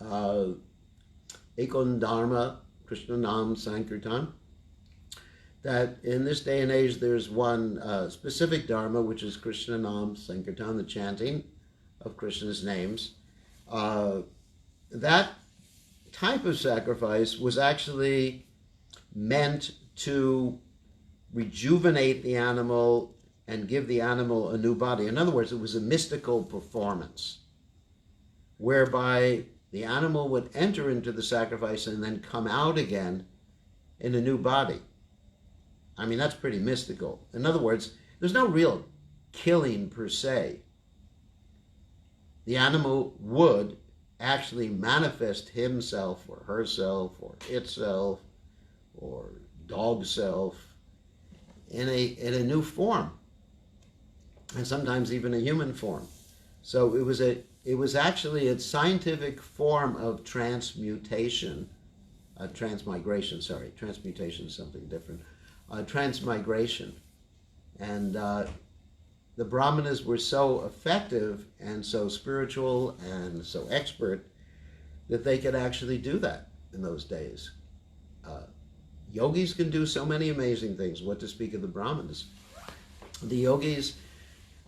Ekon Dharma, Krishna Nam Sankirtan, that in this day and age there's one specific Dharma, which is Krishna Nam Sankirtan, the chanting of Krishna's names. That type of sacrifice was actually meant to rejuvenate the animal and give the animal a new body. In other words, it was a mystical performance whereby the animal would enter into the sacrifice and then come out again in a new body. I mean, that's pretty mystical. In other words, there's no real killing per se. The animal would actually manifest himself or herself or itself or dog self in a new form, and sometimes even a human form. So it was actually a scientific form of transmutation, transmigration. Sorry, transmutation is something different. Transmigration, and the Brahmanas were so effective and so spiritual and so expert that they could actually do that in those days. Yogis can do so many amazing things, what to speak of the Brahmanas. The yogis,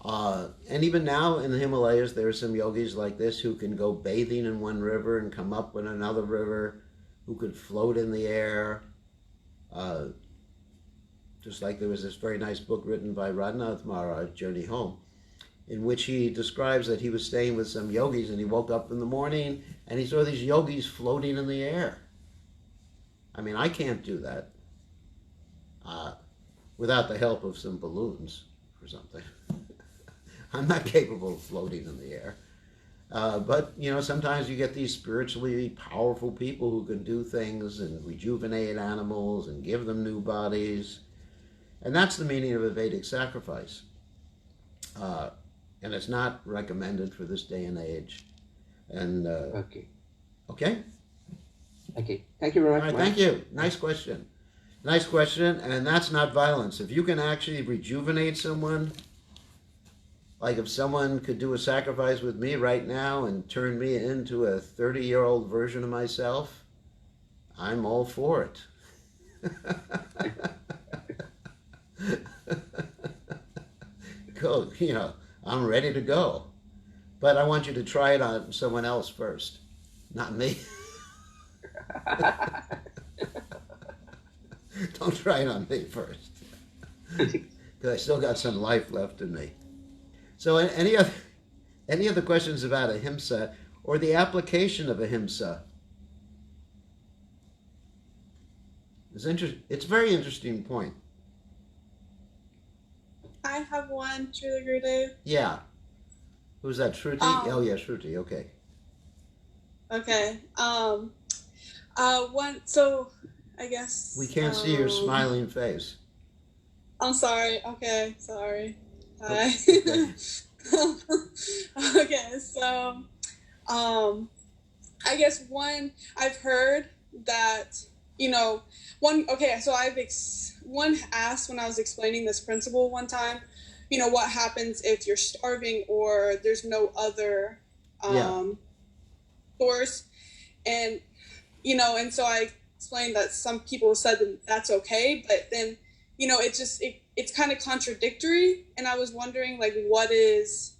and even now in the Himalayas, there are some yogis like this who can go bathing in one river and come up in another river, who could float in the air. Just like there was this very nice book written by Radhanath Maharaj, Journey Home, in which he describes that he was staying with some yogis and he woke up in the morning and he saw these yogis floating in the air. I mean, I can't do that without the help of some balloons or something. I'm not capable of floating in the air. But, you know, sometimes you get these spiritually powerful people who can do things and rejuvenate animals and give them new bodies. And that's the meaning of a Vedic sacrifice. And it's not recommended for this day and age. And Okay. Okay? Okay. Thank you very much. All right, thank you. Nice question. Nice question. And that's not violence. If you can actually rejuvenate someone, like if someone could do a sacrifice with me right now and turn me into a 30-year-old version of myself, I'm all for it. Go, you know, I'm ready to go. But I want you to try it on someone else first, not me. Don't try it on me first, because I still got some life left in me. So any other questions about ahimsa or the application of ahimsa? It's a very interesting point. I have one, Srila Gurudev. Yeah. Who's that, Shruti? Oh yeah, Shruti, okay. Okay. One, so I guess We can't see your smiling face. I'm sorry. Okay, sorry. Hi. Okay. Okay, so I guess one, I've heard that, you know, one asked when I was explaining this principle one time, you know, what happens if you're starving or there's no other source, and you know, and so I explained that some people said that that's okay, but then, you know, it's kind of contradictory, and I was wondering, like, what is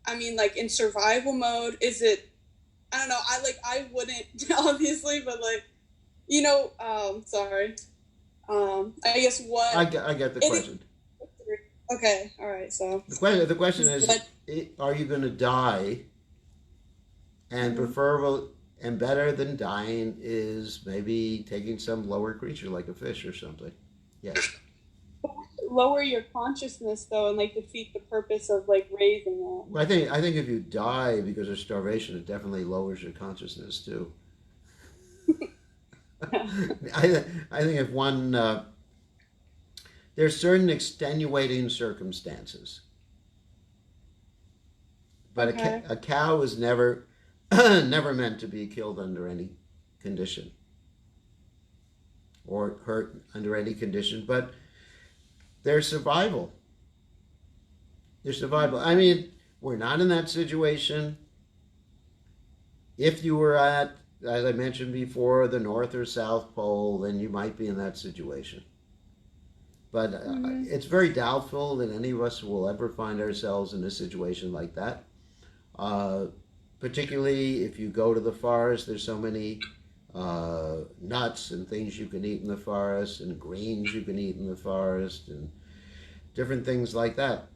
I mean, like in survival mode, is it? I don't know. I wouldn't obviously, but like, sorry. I guess what I get the it question. okay, all right. So The question is, are you going to die? And preferable and better than dying is maybe taking some lower creature like a fish or something. Yes. lower your consciousness though, and like defeat the purpose of like raising it. Well, I think if you die because of starvation, it definitely lowers your consciousness too. I think if one there's certain extenuating circumstances, but Okay. a cow is never never meant to be killed under any condition or hurt under any condition, but their survival. Their survival. I mean, we're not in that situation. If you were at, as I mentioned before, the North or South Pole, then you might be in that situation. But it's very doubtful that any of us will ever find ourselves in a situation like that. Particularly if you go to the forest, there's so many nuts and things you can eat in the forest, and greens you can eat in the forest, and different things like that.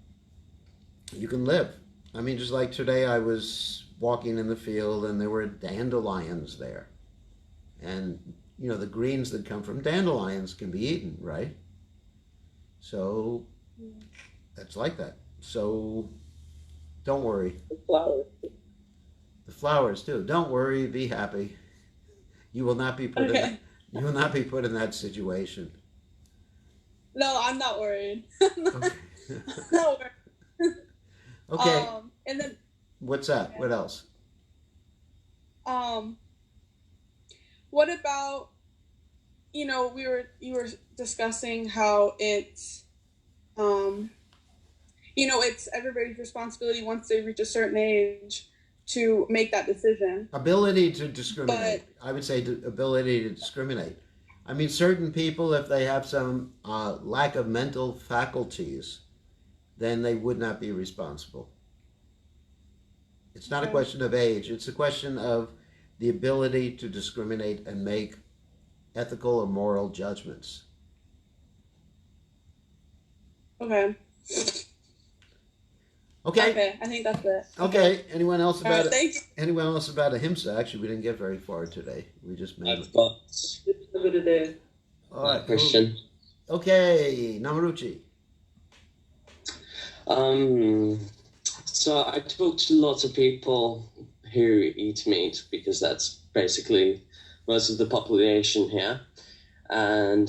You can live. I mean, just like today, I was walking in the field, and there were dandelions there, and the greens that come from dandelions can be eaten, right? So that's like that. So don't worry. Flowers. The flowers too. Don't worry. Be happy. You will not be put in. You will not be put in that situation. No, I'm not worried. Okay. I'm not worried. Okay. And then What's that? Okay. What else? What about you were discussing how it's it's everybody's responsibility once they reach a certain age to make that decision. Ability to discriminate. I would say ability to discriminate. I mean, certain people, if they have some lack of mental faculties, then they would not be responsible. It's not a question of age. It's a question of the ability to discriminate and make ethical or moral judgments. Okay. Okay. I think that's it. Okay. Anyone else All right, about thank you. anyone else about ahimsa? Actually, we didn't get very far today. We just made I've got All right. a question. Okay, Namaruchi. So I talk to lots of people who eat meat because that's basically most of the population here, and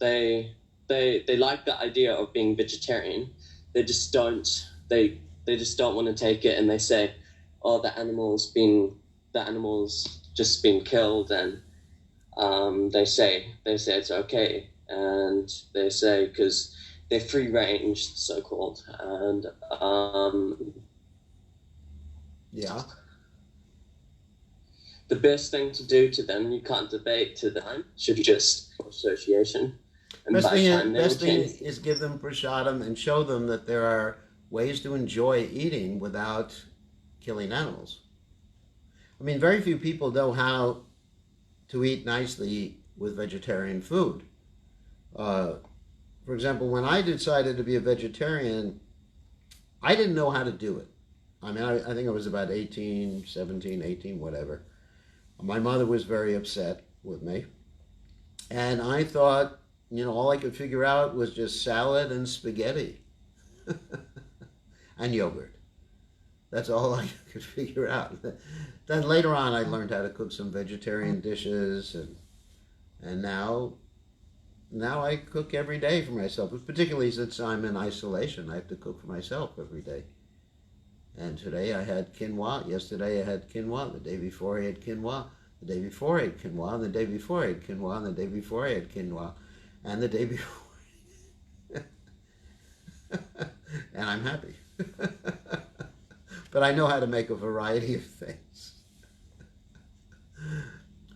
they like the idea of being vegetarian. They just don't want to take it, and they say, "Oh, the animal's just been killed," and they say it's okay, and they say because they're free range, so called, and Yeah. the best thing to do to them, you can't debate to them, should just association. And Best by thing, time they best will thing change. is give them prasadam and show them that there are ways to enjoy eating without killing animals. I mean, very few people know how to eat nicely with vegetarian food. For example, when I decided to be a vegetarian, I didn't know how to do it. I mean, I think I was about 18, 17, 18, whatever. My mother was very upset with me. And I thought, all I could figure out was just salad and spaghetti and yogurt. That's all I could figure out. Then later on, I learned how to cook some vegetarian dishes, and now I cook every day for myself. Particularly since I'm in isolation, I have to cook for myself every day. And today I had quinoa. Yesterday I had quinoa. The day before I had quinoa. The day before I had quinoa. And the day before I had quinoa. And the day before I had quinoa. And the day before. And I'm happy. But I know how to make a variety of things.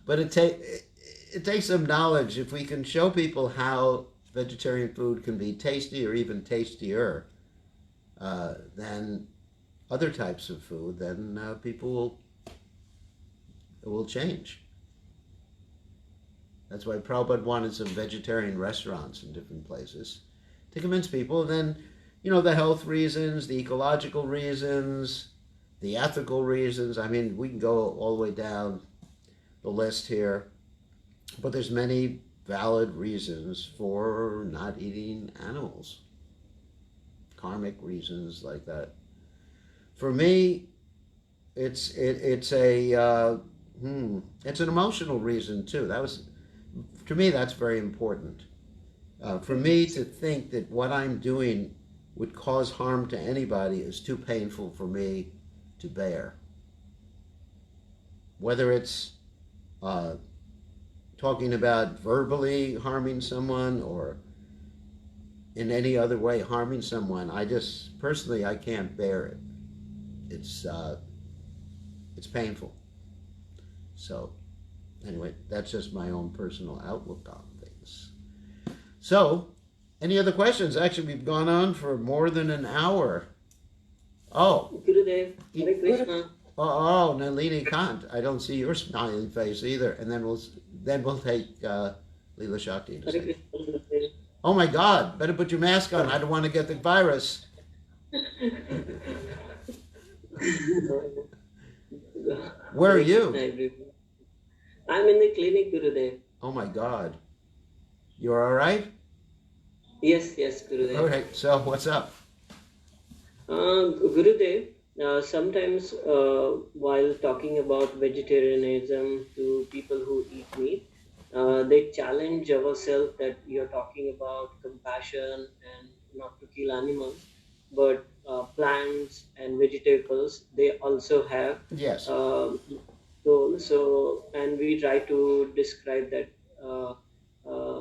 But it takes some knowledge. If we can show people how vegetarian food can be tasty or even tastier, then other types of food, then people will change. That's why Prabhupada wanted some vegetarian restaurants in different places to convince people. Then, the health reasons, the ecological reasons, the ethical reasons. I mean, we can go all the way down the list here, but there's many valid reasons for not eating animals. Karmic reasons like that. For me, it's an emotional reason too. To me, that's very important. For me to think that what I'm doing would cause harm to anybody is too painful for me to bear. Whether it's talking about verbally harming someone or in any other way harming someone, I can't bear it. It's painful. So anyway, that's just my own personal outlook on things. So, any other questions? Actually, we've gone on for more than an hour. Oh. Gurudev, Hare Krishna. Oh, Nalini Kant. I don't see your smiling face either. And then we'll take Leela Shakti. To say. Oh my God! Better put your mask on. I don't want to get the virus. Where are you? I'm in the clinic, Gurudev. Oh my God! You're all right? Yes, Gurudev. Okay. So what's up? Gurudev, sometimes while talking about vegetarianism to people who eat meat, they challenge ourselves that you're talking about compassion and not to kill animals, but plants and vegetables, they also have. Yes. So, and we try to describe that,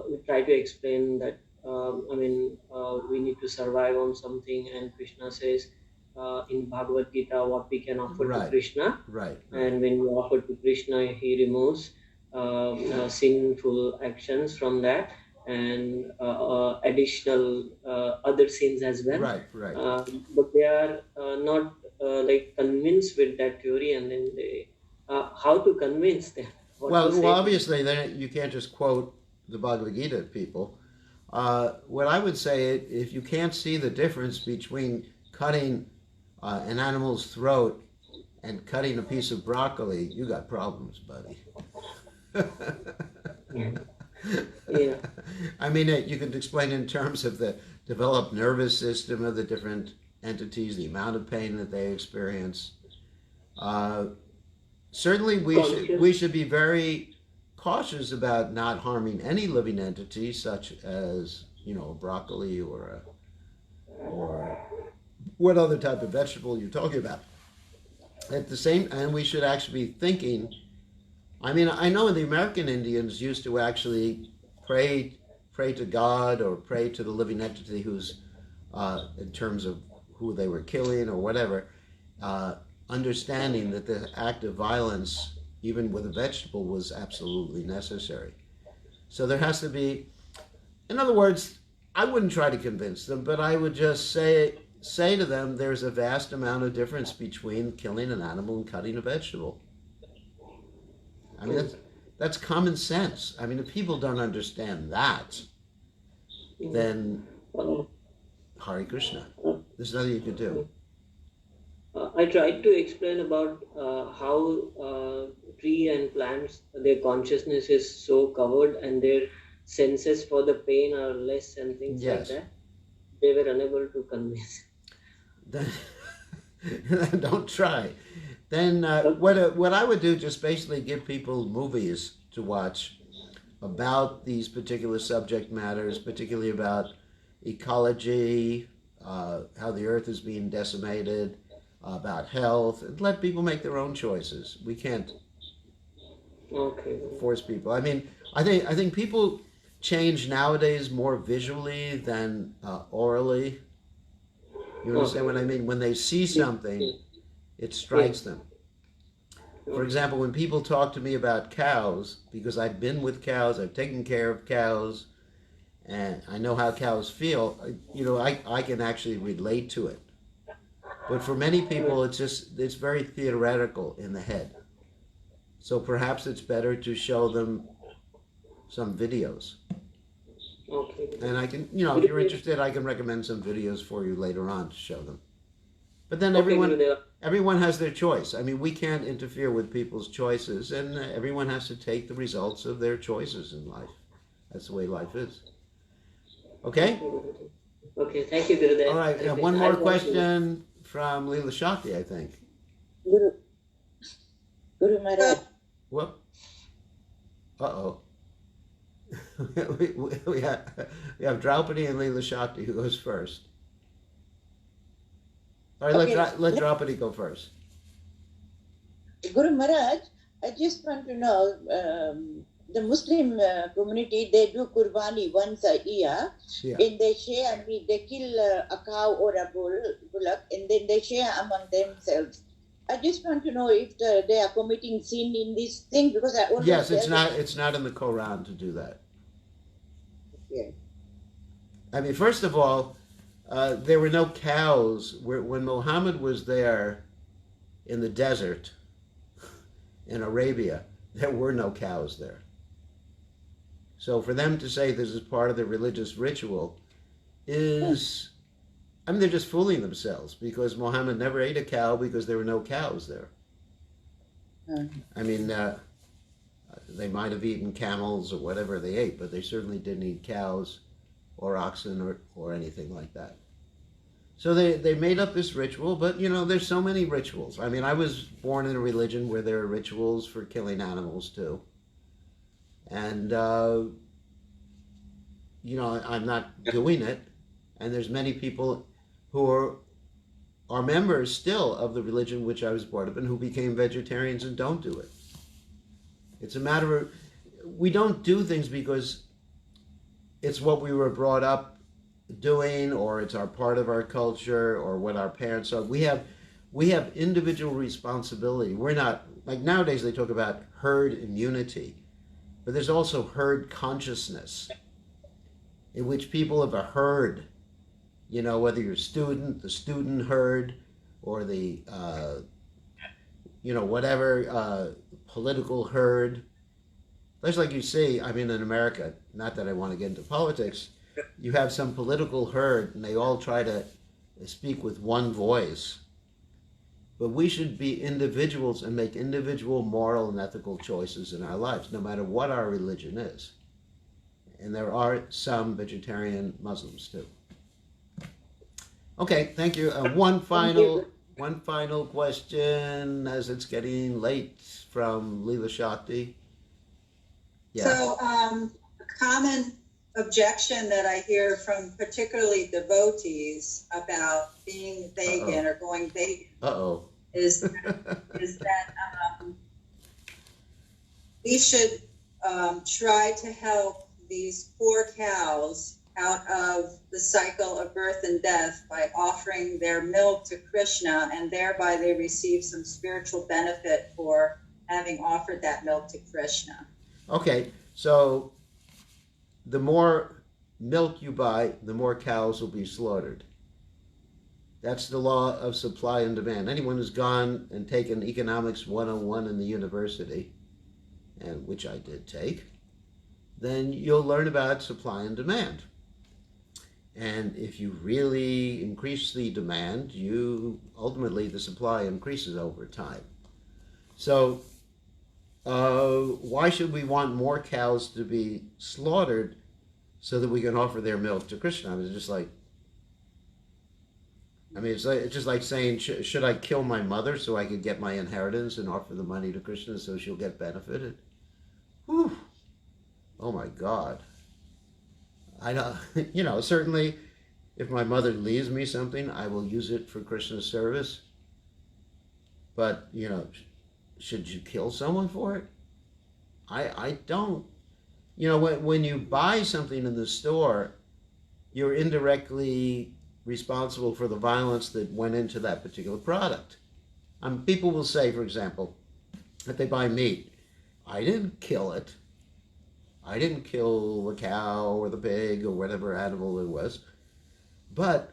we try to explain that, we need to survive on something, and Krishna says in Bhagavad Gita what we can offer to Krishna. Right. And when we offer to Krishna, he removes sinful actions from that, and additional other sins as well. Right. But they are not convinced with that theory, and then they how to convince them? Well, obviously, then you can't just quote the Bhagavad Gita to people. What I would say, if you can't see the difference between cutting an animal's throat and cutting a piece of broccoli, you got problems, buddy. Yeah. I mean, you could explain in terms of the developed nervous system of the different entities, the amount of pain that they experience. Certainly, we should be very cautious about not harming any living entity, such as broccoli or what other type of vegetable you're talking about. And we should actually be thinking. I mean, I know the American Indians used to actually pray to God or pray to the living entity who's, in terms of who they were killing or whatever, understanding that the act of violence, even with a vegetable, was absolutely necessary. So there has to be, in other words, I wouldn't try to convince them, but I would just say to them, there's a vast amount of difference between killing an animal and cutting a vegetable. I mean, that's common sense. I mean, if people don't understand that, then Hare Krishna. There's nothing you can do. I tried to explain about how tree and plants, their consciousness is so covered and their senses for the pain are less and things like that. They were unable to convince. Don't try. Then what I would do, just basically give people movies to watch about these particular subject matters, particularly about ecology, how the earth is being decimated, about health, and let people make their own choices. We can't force people. I mean, I think people change nowadays more visually than orally. You understand what I mean? When they see something, it strikes them. For example, when people talk to me about cows, because I've been with cows, I've taken care of cows, and I know how cows feel, I can actually relate to it. But for many people, it's very theoretical in the head. So perhaps it's better to show them some videos. Okay. And I can, if you're interested, I can recommend some videos for you later on to show them. But then everyone has their choice. I mean, we can't interfere with people's choices, and everyone has to take the results of their choices in life. That's the way life is. Okay? Okay, thank you, Gurudev. All right, one more question from Leela Shakti, I think. Guru Maharaj. Whoop. Uh-oh. we have Draupadi and Leela Shakti who goes first. All right, Okay. let Draupadi go first. Guru Maharaj, I just want to know, the Muslim community, they do Qurbani once a year, Yeah. and they share, I mean, they kill a cow or a bullock, and then they share among themselves. I just want to know if they are committing sin in this thing, because I always Yes, it's tell them- not in the Quran to do that. Yeah. I mean, first of all, there were no cows when Muhammad was there in the desert in Arabia. There were no cows there. So for them to say this is part of the religious ritual is, I mean, they're just fooling themselves, because Muhammad never ate a cow because there were no cows there. I mean, they might have eaten camels or whatever they ate, but they certainly didn't eat cows or oxen or anything like that. So they made up this ritual, but there's so many rituals. I mean, I was born in a religion where there are rituals for killing animals too. And, I'm not doing it. And there's many people who are members still of the religion which I was brought up in who became vegetarians and don't do it. It's a matter of, we don't do things because it's what we were brought up doing, or it's our part of our culture, or what our parents are. We have individual responsibility. We're not, like nowadays they talk about herd immunity, but there's also herd consciousness, in which people of a herd, whether you're the student herd, or the whatever political herd. Just like you see, I mean, in America, not that I want to get into politics, you have some political herd and they all try to speak with one voice. But we should be individuals and make individual moral and ethical choices in our lives, no matter what our religion is. And there are some vegetarian Muslims too. Okay, thank you. One final question, as it's getting late, from Leela Shakti. Yeah. So, a common objection that I hear from particularly devotees about being vegan or going vegan is that we should try to help these poor cows out of the cycle of birth and death by offering their milk to Krishna, and thereby they receive some spiritual benefit for having offered that milk to Krishna. Okay, so the more milk you buy, the more cows will be slaughtered. That's the law of supply and demand. Anyone who's gone and taken Economics 101 in the university, and which I did take, then you'll learn about supply and demand. And if you really increase the demand, ultimately the supply increases over time. So why should we want more cows to be slaughtered so that we can offer their milk to Krishna? It's just like, it's just like saying, should I kill my mother so I could get my inheritance and offer the money to Krishna so she'll get benefited? Whew. Oh my God. I don't, certainly if my mother leaves me something, I will use it for Krishna's service. But, should you kill someone for it? I don't. When you buy something in the store, you're indirectly responsible for the violence that went into that particular product. People will say, for example, that they buy meat. I didn't kill it. I didn't kill the cow or the pig or whatever animal it was. But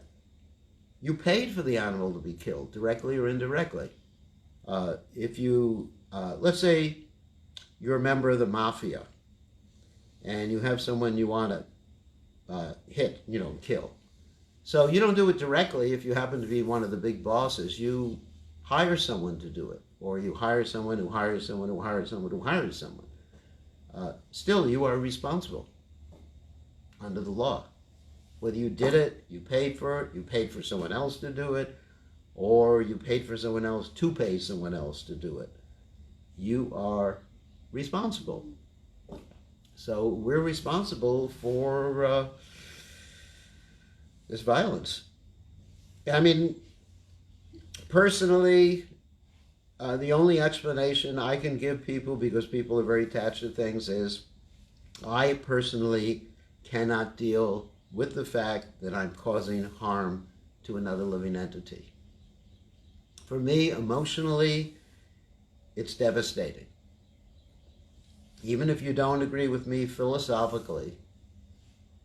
You paid for the animal to be killed, directly or indirectly. If you, let's say you're a member of the mafia and you have someone you want to hit, kill. So you don't do it directly if you happen to be one of the big bosses. You hire someone to do it, or you hire someone who hires someone who hires someone who hires someone. Still, you are responsible under the law. Whether you did it, you paid for it, you paid for someone else to do it, or you paid for someone else to pay someone else to do it. You are responsible. So we're responsible for this violence. I mean, personally, the only explanation I can give people, because people are very attached to things, is I personally cannot deal with the fact that I'm causing harm to another living entity. For me, emotionally, it's devastating. Even if you don't agree with me philosophically,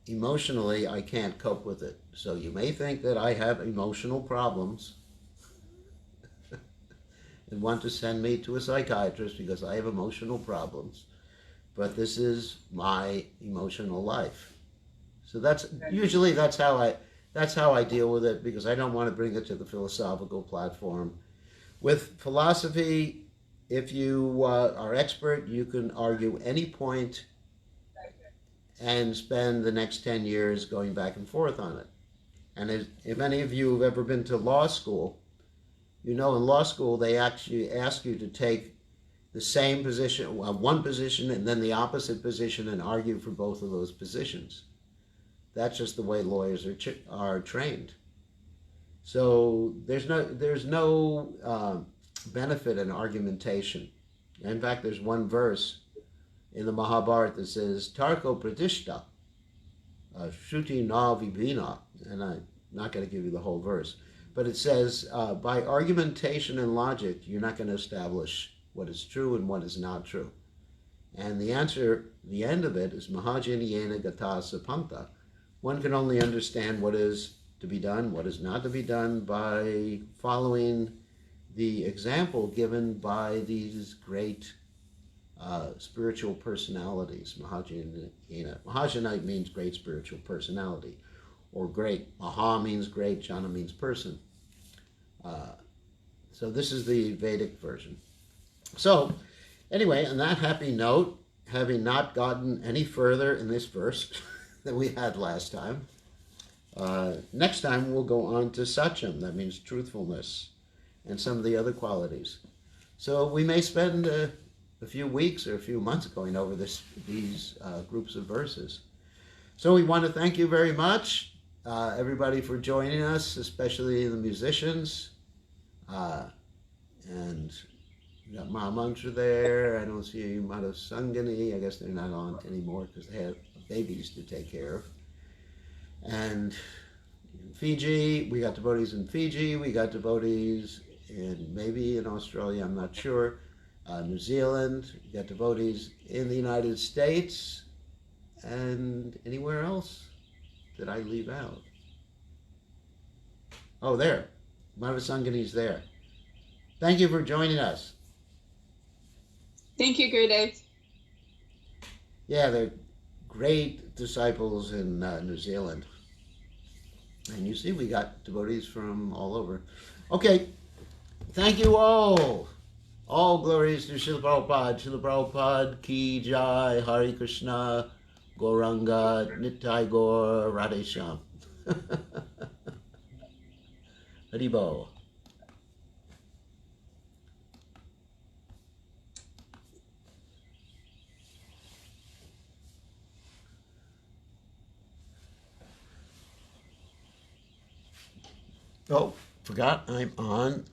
emotionally, I can't cope with it. So you may think that I have emotional problems and want to send me to a psychiatrist because I have emotional problems, but this is my emotional life. So that's how I deal with it, because I don't want to bring it to the philosophical platform. With philosophy, if you are expert, you can argue any point and spend the next 10 years going back and forth on it. And if any of you have ever been to law school, in law school they actually ask you to take the same position, one position, and then the opposite position, and argue for both of those positions. That's just the way lawyers are trained. So there's no benefit in argumentation. In fact, there's one verse in the Mahabharata that says, Tarko Pratishta, Shruti na Vibhina, and I'm not going to give you the whole verse, but it says, by argumentation and logic, you're not going to establish what is true and what is not true. And the answer, the end of it, is Mahajaniyena Gata Sapanta. One can only understand what is to be done, what is not to be done, by following the example given by these great spiritual personalities. Mahajana means great spiritual personality, or great. Maha means great, Jana means person. So this is the Vedic version. So anyway, on that happy note, having not gotten any further in this verse than we had last time, next time we'll go on to Satyam, that means truthfulness, and some of the other qualities. So we may spend a few weeks or a few months going over these groups of verses. So we want to thank you very much, everybody, for joining us, especially the musicians. And we got Mahamantra there. I don't see Madhav Sangani. I guess they're not on anymore because they have babies to take care of. And in Fiji, we got devotees in Fiji. We got devotees maybe in Australia, I'm not sure. New Zealand, we got devotees in the United States, and anywhere else did I leave out? Oh, there. Madhav Sangani's there. Thank you for joining us. Thank you, Gurudev. Yeah, they're great disciples in New Zealand. And you see, we got devotees from all over. Okay, thank you all. All glories to Srila Prabhupada. Srila Prabhupada ki jai, Hare Krishna, Gauranga, Nitai Gaur, Radhe Shyam. Haribo. Oh, forgot I'm on